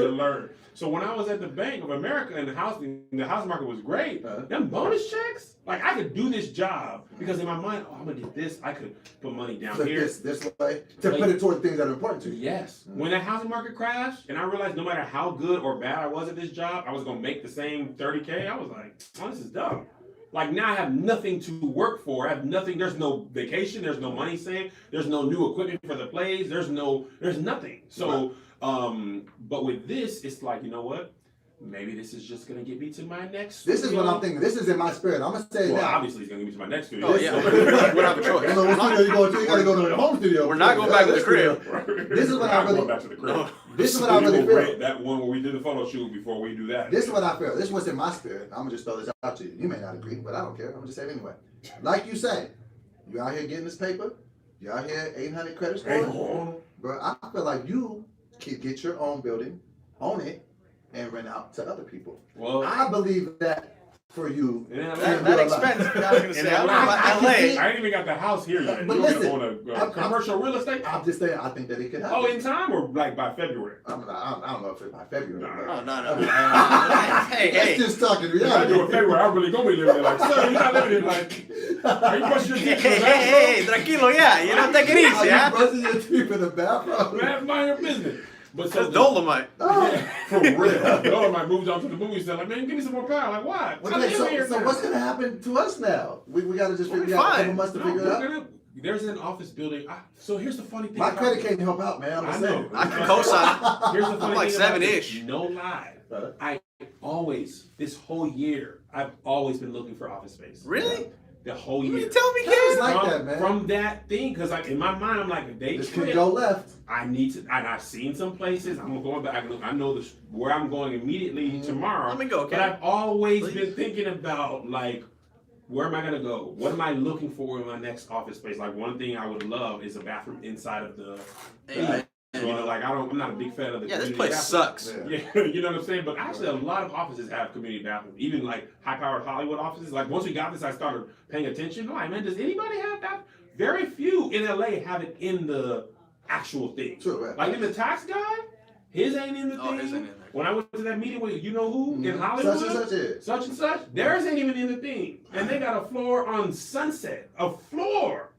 learn. So when I was at the Bank of America and the housing market was great, them bonus checks, like I could do this job because in my mind, I'm gonna get this. I could put money down here. This way to put it toward things that are important to you. Yes. When that housing market crashed, and I realized no matter how good or bad I was at this job, I was gonna make the same 30K. I was like, oh, this is dumb. Like now I have nothing to work for. I have nothing. There's no vacation. There's no money saved. There's no new equipment for the plays. There's nothing. So. But with this, it's like, you know what? Maybe this is just gonna get me to my next studio. This is what I'm thinking. This is in my spirit. I'm gonna say now. Obviously, it's gonna get me to my next studio. Oh yeah, we don't have a choice. You know what studio you going to? You gotta go to the home studio. We're not going back to the crib. This is what I really. Going back to the crib. This is what I really feel. That one where we did the photo shoot before we do that. This is what I feel. This is what's in my spirit. I'm gonna just throw this out to you. You may not agree, but I don't care. I'm gonna just say it anyway. Like you say, you out here getting this paper. You out here 800 credit score. Bro, I feel like you could get your own building, own it, and rent out to other people. Well, I believe that for you. Yeah, that expense. I was gonna say, I don't know about LA. I ain't even got the house here yet. But You listen, own a commercial real estate? I'm just saying, I think that it could happen. Oh, in time or like by February? I don't know if it's by February. No. Hey. Let's just talking If I reality. do it February, I'm really gonna be living there like, sir, you're not living in like, are you brushing your teeth in the bathroom? Hey, tranquilo, yeah. You know, take it easy, Are you yeah. brushing your teeth in the bathroom? Man, mind your business. But so That's Dolomite. for real. Dolomite moved on to the movie set. Like, man, give me some more power. Like, why? Okay, so what's gonna happen to us now? We gotta just figure out a couple months to figure it out. There's an office building. So here's the funny thing. My credit can't help out, man. I know. I can co-sign. Here's the funny I'm like thing about 7-ish. this. No lie. I always, this whole year, I've always been looking for office space. Really? The whole You year. mean tell me, It's kid? like that, man. From that thing, because like in my mind, I'm like, if they This trip, could go left. I need to. And I've seen some places. I'm going back. I know where I'm going immediately tomorrow. Let me go, okay? But I've always Please. been thinking about like, where am I gonna go? What am I looking for in my next office space? Like one thing I would love is a bathroom inside of the. Hey, You know, like I'm not a big fan of the. yeah, this community place bathroom. sucks. Yeah, you know what I'm saying? But actually, a lot of offices have community bathrooms. Even like high-powered Hollywood offices. Like once we got this, I started paying attention. I'm like, man, does anybody have that? Very few in LA have it in the actual thing. True, right. Like in the tax guy, his ain't in the Oh, thing. his ain't in there. When I went to that meeting with you know who in Hollywood, Such and such, theirs ain't even in the thing, and they got a floor on Sunset, a floor.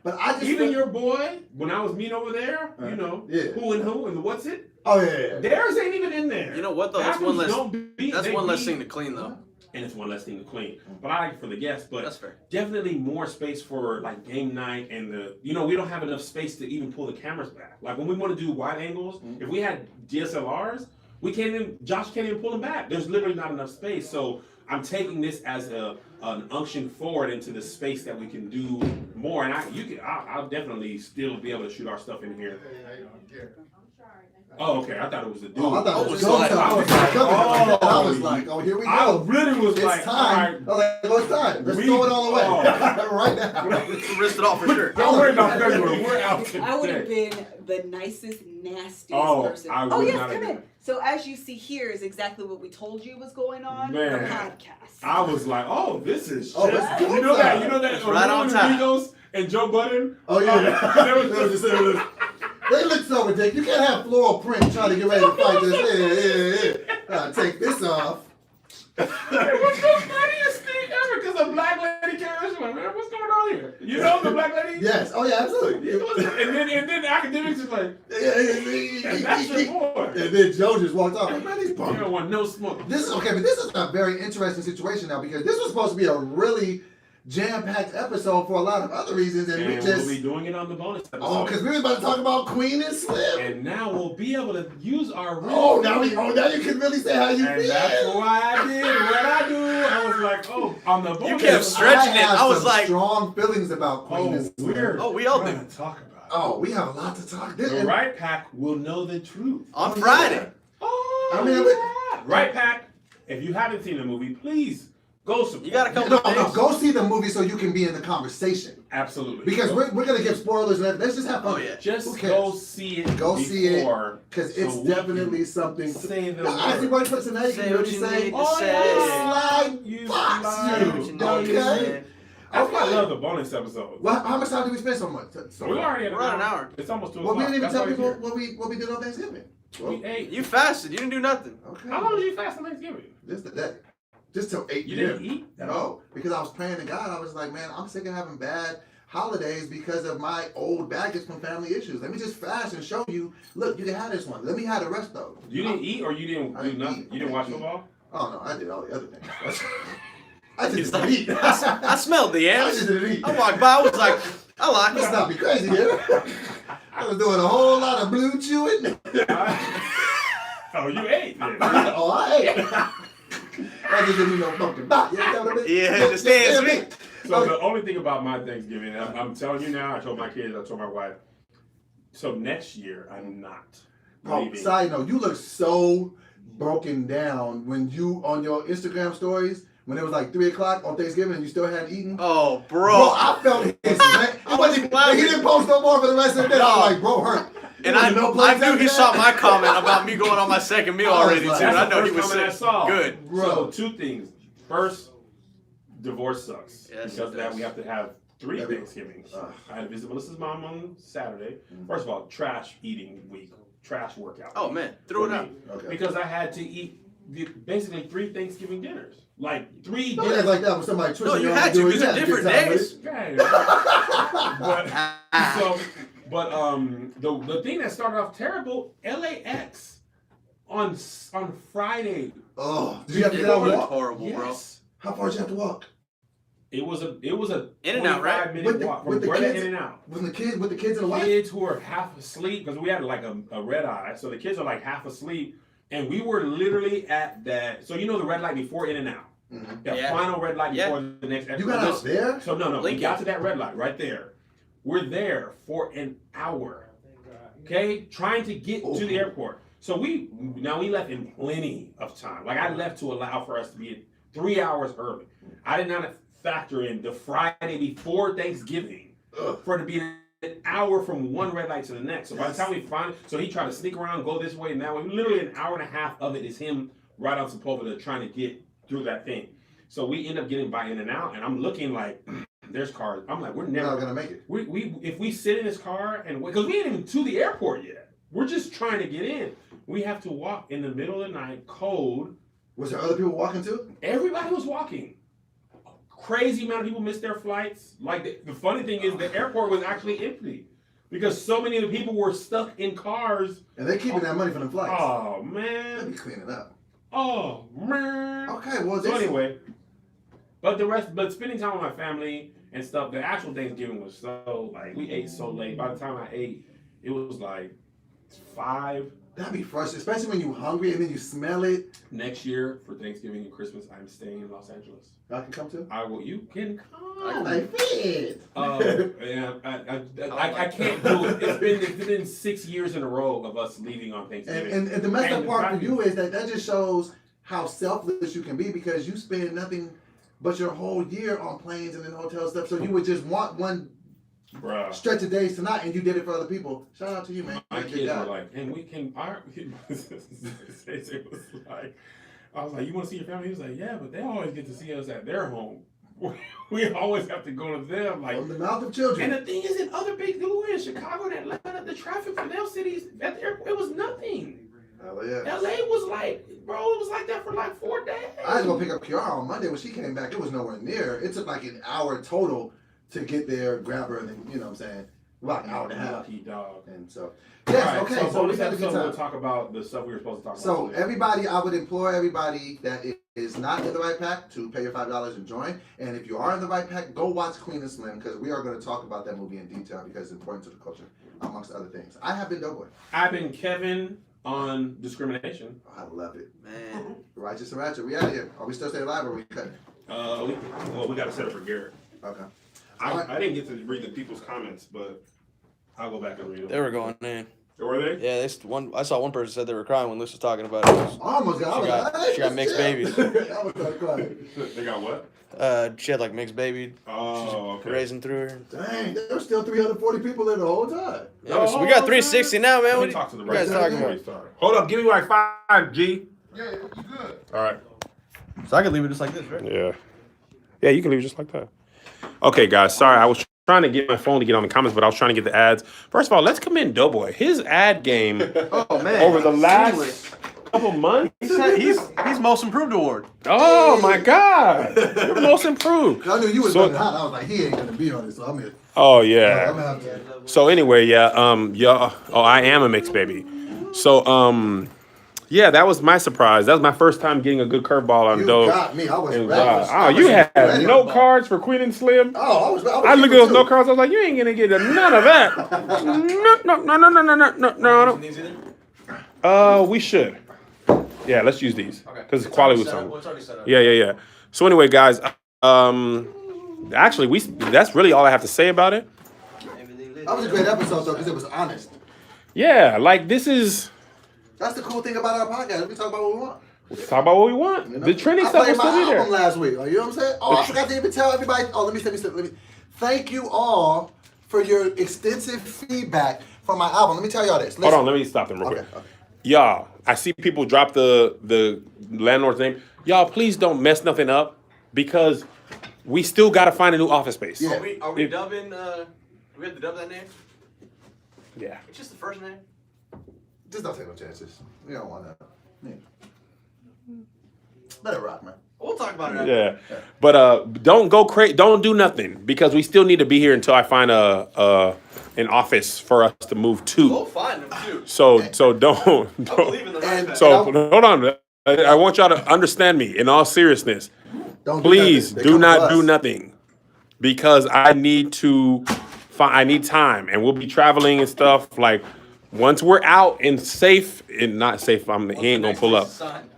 But I just Even your boy, when I was meeting over there, you know, yeah. who and the what's it? Oh yeah. Theirs ain't even in there. You know what though? That's Bathrooms one less. don't be- That's they one less be- thing to clean though. And it's one less thing to clean. But I like it for the guests. But That's fair. definitely more space for like game night and we don't have enough space to even pull the cameras back. Like when we want to do wide angles, if we had DSLRs, Josh can't even pull them back. There's literally not enough space. So I'm taking this as an unction forward into the space that we can do more. And I'll definitely still be able to shoot our stuff in here. Oh, okay. I thought it was a dude. Oh, I thought it was Oh, go it's time. I was like, oh, here we I go. really was It's like, time. all right, I was like, oh, it's time. Let's We- throw it all away oh. right now. Risk it all for sure. don't worry about February. We're out today. I would have been the nicest, nastiest Oh, person. I Oh would yes, not come have in. been. So as you see here is exactly what we told you was going on. Man. The podcast. I was like, oh, this is Oh, just, it's you know that, It's right on time. Amigos and Joe Budden. Oh yeah. They was They look so ridiculous. You can't have floral print trying to get ready to fight this. Yeah. Take this off. It was the funniest thing ever because a black lady came in. She's like, man, what's going on here? You know the black lady? Yes. Oh yeah, absolutely. And then the academics is like, and that's your boy. And then Joe just walked off. Like, man, these You punks. don't want no smoke. This is okay, but this is a very interesting situation now because this was supposed to be a really jam-packed episode for a lot of other reasons, and we And just we'll be doing it on the bonus episode. oh, because we were about to talk about Queen and Slim. And now we'll be able to use our real Oh, now you can really say how you And feel. that's why I did what I do. I was like, oh, on the bonus. kept stretching it. have I was some like- strong feelings about Queen and Slim. weird. Oh, we all do. We're gonna talk about it. Oh, we have a lot to talk. This, The and- Right Pack will know the truth. On Friday. Oh, I mean, yeah. Right Pack, if you haven't seen the movie, please go support. You got a couple no, of no, things. go see the movie so you can be in the conversation. Absolutely. Because we're gonna give spoilers and everything. Let's just have fun. Oh, yeah. just Who cares? go see it. Go see it, before, Because so it's we definitely can something. say the I see word. one person now you Say can what really you say. need to Oh, say. Slide You box slide. you. What you need to Okay. say. That's why I Okay. love the bonus episode. Well, how much time did we spend so much? So we already at We're on an hour. It's almost 2 Well, o'clock. we didn't even That's tell why people we're what we did on Thanksgiving. here. We ate. You fasted. You didn't do nothing. Okay. How long did you fast on Thanksgiving? Just that. Just till 8 You p.m. didn't eat? No, because I was praying to God. I was like, man, I'm sick of having bad holidays because of my old baggage from family issues. Let me just fast and show you. Look, you can have this one. Let me have the rest though. You didn't eat or you didn't I do didn't nothing? eat. You didn't watch I didn't football? Oh no, I did all the other things. I just It's didn't like- eat. I smelled the I ants. just didn't eat. I walked by. I was like, I like Let's it. not be crazy here. I was doing a whole lot of blue chewing. Oh, you ate then. Oh, I ate. I just didn't eat no fucking bot. You know what I mean? Yeah, understand me. So the only thing about my Thanksgiving, and I'm telling you now, I told my kids, I told my wife, so next year I'm not Oh, leaving. side note, you look so broken down when you on your Instagram stories when it was like 3 o'clock on Thanksgiving and you still hadn't eaten. Oh, Bro, bro. I felt his. I was He laughing. didn't post no more for the rest of the day. I was like, bro, hurt. And I knew he saw my comment about me going on my second meal I was already too. like- And I That's know the he was first comment I sick. saw. Good. Bro. So 2 things. First, divorce sucks. Yes, because it of that does. we have to have 3 Every- Thanksgivings. Ugh. I had to visit Melissa's mom on Saturday. First of all, trash eating week, trash workout. Oh, week man. Threw for it out. me. Okay. Because I had to eat basically 3 Thanksgiving dinners. Like 3 Don't act dinners. like that when somebody twisting No, you your had arm to doing because they're that. different Good time, days. Right. But so But the thing that started off terrible, LAX on Friday. Oh, did you have to get out and walk? Horrible, Yes. How far did you have to walk? It was a In and out, right? 25-minute walk from where to In and Out. With the kids and the wife? Kids who are half asleep, because we had like a red eye, so the kids are like half asleep, and we were literally at that. So you know the red light before In and Out, the Yeah. final red light Yeah. before the next. You got out there? So no, we Lincoln. got to that red light right there. We're there for an hour, okay, trying to get to the airport. So we left in plenty of time. Like I left to allow for us to be 3 hours early. I did not factor in the Friday before Thanksgiving for it to be an hour from one red light to the next. So by the time we finally, so he tried to sneak around, go this way and that way. Literally an hour and a half of it is him right on Sepulveda trying to get through that thing. So we end up getting by In and Out, and I'm looking like, there's cars. I'm like, we're never not gonna make it. We if we sit in this car and because we ain't even to the airport yet. We're just trying to get in. We have to walk in the middle of the night, cold. Was there other people walking too? Everybody was walking. Crazy amount of people missed their flights. Like the funny thing is the airport was actually empty because so many of the people were stuck in cars. And they're keeping that money for them flights. Oh They man. be cleaning up. Oh man. Okay, well, So anyway, but spending time with my family and stuff. The actual Thanksgiving was so like we ate so late. By the time I ate, it was like 5. That'd be frustrating, especially when you're hungry and then you smell it. Next year for Thanksgiving and Christmas, I'm staying in Los Angeles. I can come too. I will. You can come. Like, fit. Yeah, I can't do it. It's been 6 years in a row of us leaving on Thanksgiving. And the messed up And part the for you is that just shows how selfless you can be because you spend nothing but your whole year on planes and in hotel stuff. So you would just want one Bruh. stretch of days tonight, and you did it for other people. Shout out to you, man. My Good kids job. were like, and we can. It was like, I was like, you want to see your family? He was like, yeah, but they always get to see us at their home. We always have to go to them. Like From the mouth of children. And the thing is, in other big cities, Chicago and Atlanta, the traffic for them cities at the airport, it was nothing. Hell yeah. LA was like, bro, it was like that for like 4 days. I had to go pick up Kiara on Monday. When she came back, it was nowhere near. It took like an hour total to get there, grab her, and then, you know what I'm saying? About an hour and a half. Lucky dog. And so, yes, All right, okay, so we this had a good episode we'll time. talk about the stuff we were supposed to talk about. So today. everybody, I would implore everybody that is not in the right pack to pay your $5 and join. And if you are in the right pack, go watch Queen and Slim because we are going to talk about that movie in detail because it's important to the culture, amongst other things. I have been Doughboy. I've been Kevin on discrimination. I love it. Man. Righteous and Ratchet, we out of here. Are we still staying alive or are we cutting? We got to set it for Garrett. Okay. I didn't get to read the people's comments, but I'll go back and read them. They were going in. Were they? Yeah, I saw one person said they were crying when Luce was talking about it. I almost got, She got mixed babies. I was like, crying. They got what? She had like mixed baby Oh, okay. raising through her. Dang, there were still 340 people there the whole time. Yeah, we got 360 now, man. Let What me talk to the you guys right talking guy. about? Hold up, give me like 5, G. Yeah, you good. All right. So I could leave it just like this, right? Yeah. Yeah, you can leave it just like that. Okay, guys. Sorry, I was trying to get my phone to get on the comments, but I was trying to get the ads. First of all, let's commend Doughboy. His ad game Oh man. over the last couple months. He's most improved award. Oh my God! You're most improved. I knew you was So- running hot. I was like, he ain't gonna be on it, so I'm here. Oh I'm yeah. gonna have to. So anyway, yeah. Oh, I am a mixed baby. So yeah, that was my surprise. That was my first time getting a good curveball on You Doe. got me. I was And ready. oh, you had no cards for Queen and Slim. Oh, I was I looked at those no cards. I was like, you ain't gonna get none of that. No. We should. Yeah, let's use these because quality was something. It's already set up. Yeah. So anyway, guys, actually, that's really all I have to say about it. That was a great episode though, because it was honest. Yeah, like this is. That's the cool thing about our podcast. We talk about what we want. Let's talk about what we want. You know? The trending I stuff will played my still be album there. last week. Like, you know what I'm saying? Oh, I forgot to even tell everybody. Oh, let me. Thank you all for your extensive feedback from my album. Let me tell y'all this. Hold on, let me stop them real quick. Okay. Y'all, I see people drop the landlord's name. Y'all, please don't mess nothing up because we still got to find a new office space. Yeah. Are we dubbing? We have to dub that name? Yeah. It's just the first name. Just don't take no chances. We don't want that. Yeah. Let it rock, man. We'll talk about it after. Yeah. But don't go crazy. Don't do nothing because we still need to be here until I find a an office for us to move to. We'll find them too. So don't. I believe in the right man. So hold on. I want y'all to understand me in all seriousness. Don't Please do do nothing. not do nothing because I need to I need time and we'll be traveling and stuff. Like once we're out and safe and not safe, he ain't gonna pull up.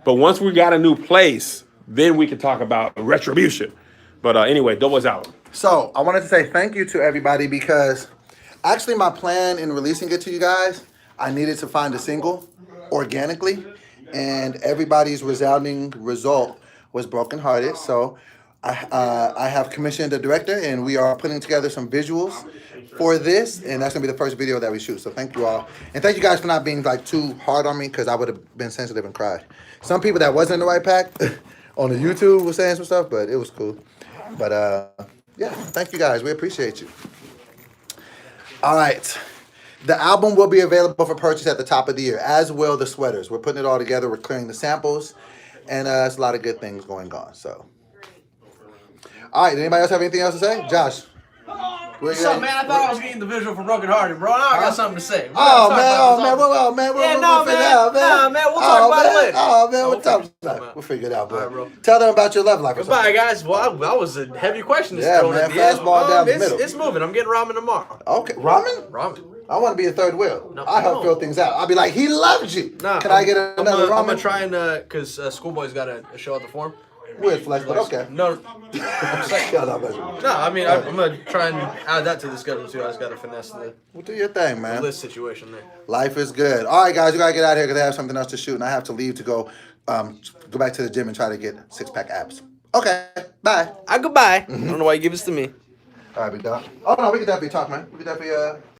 But once we got a new place, then we can talk about retribution. But anyway, Doughboy's out. So I wanted to say thank you to everybody because actually my plan in releasing it to you guys, I needed to find a single organically, and everybody's resounding result was Broken Hearted. So I have commissioned a director, and we are putting together some visuals for this, and that's gonna be the first video that we shoot. So thank you all, and thank you guys for not being like too hard on me because I would have been sensitive and cried. Some people that wasn't in the right pack on the YouTube was saying some stuff, but it was cool. But yeah, thank you guys. We appreciate you. All right. The album will be available for purchase at the top of the year, as will the sweaters. We're putting it all together. We're clearing the samples, and it's a lot of good things going on. So, all right. Anybody else have anything else to say? Josh. What's up, man? I thought I was getting the visual for Broken Hearted, bro. Now I got something to say. Oh man, we'll figure it out, man. We'll talk about it later. Oh man, we'll talk about it. We'll figure it out, bro. All right, bro. Tell them about your love life. Goodbye, guys. Well, that was a heavy question. Yeah, thrown man. at the end. Fastball down the middle. It's moving. I'm getting ramen tomorrow. Okay, ramen. Ramen. I want to be a third wheel. No, I help no. fill things out. I'll be like, he loves you. Nah, Can I get another ramen? I'm gonna try and cause Schoolboy's got a show at the Forum. With flesh, but okay. No, Shut up, baby. no. I mean, I'm gonna try and add that to the schedule too. I just gotta finesse the Well, do your thing, man. list situation there. Life is good. All right, guys, we gotta get out of here because I have something else to shoot, and I have to leave to go back to the gym and try to get 6-pack abs. Okay, bye. Goodbye. I don't know why you give this to me. All right, big dog. Oh no, we can definitely talk, man. We can definitely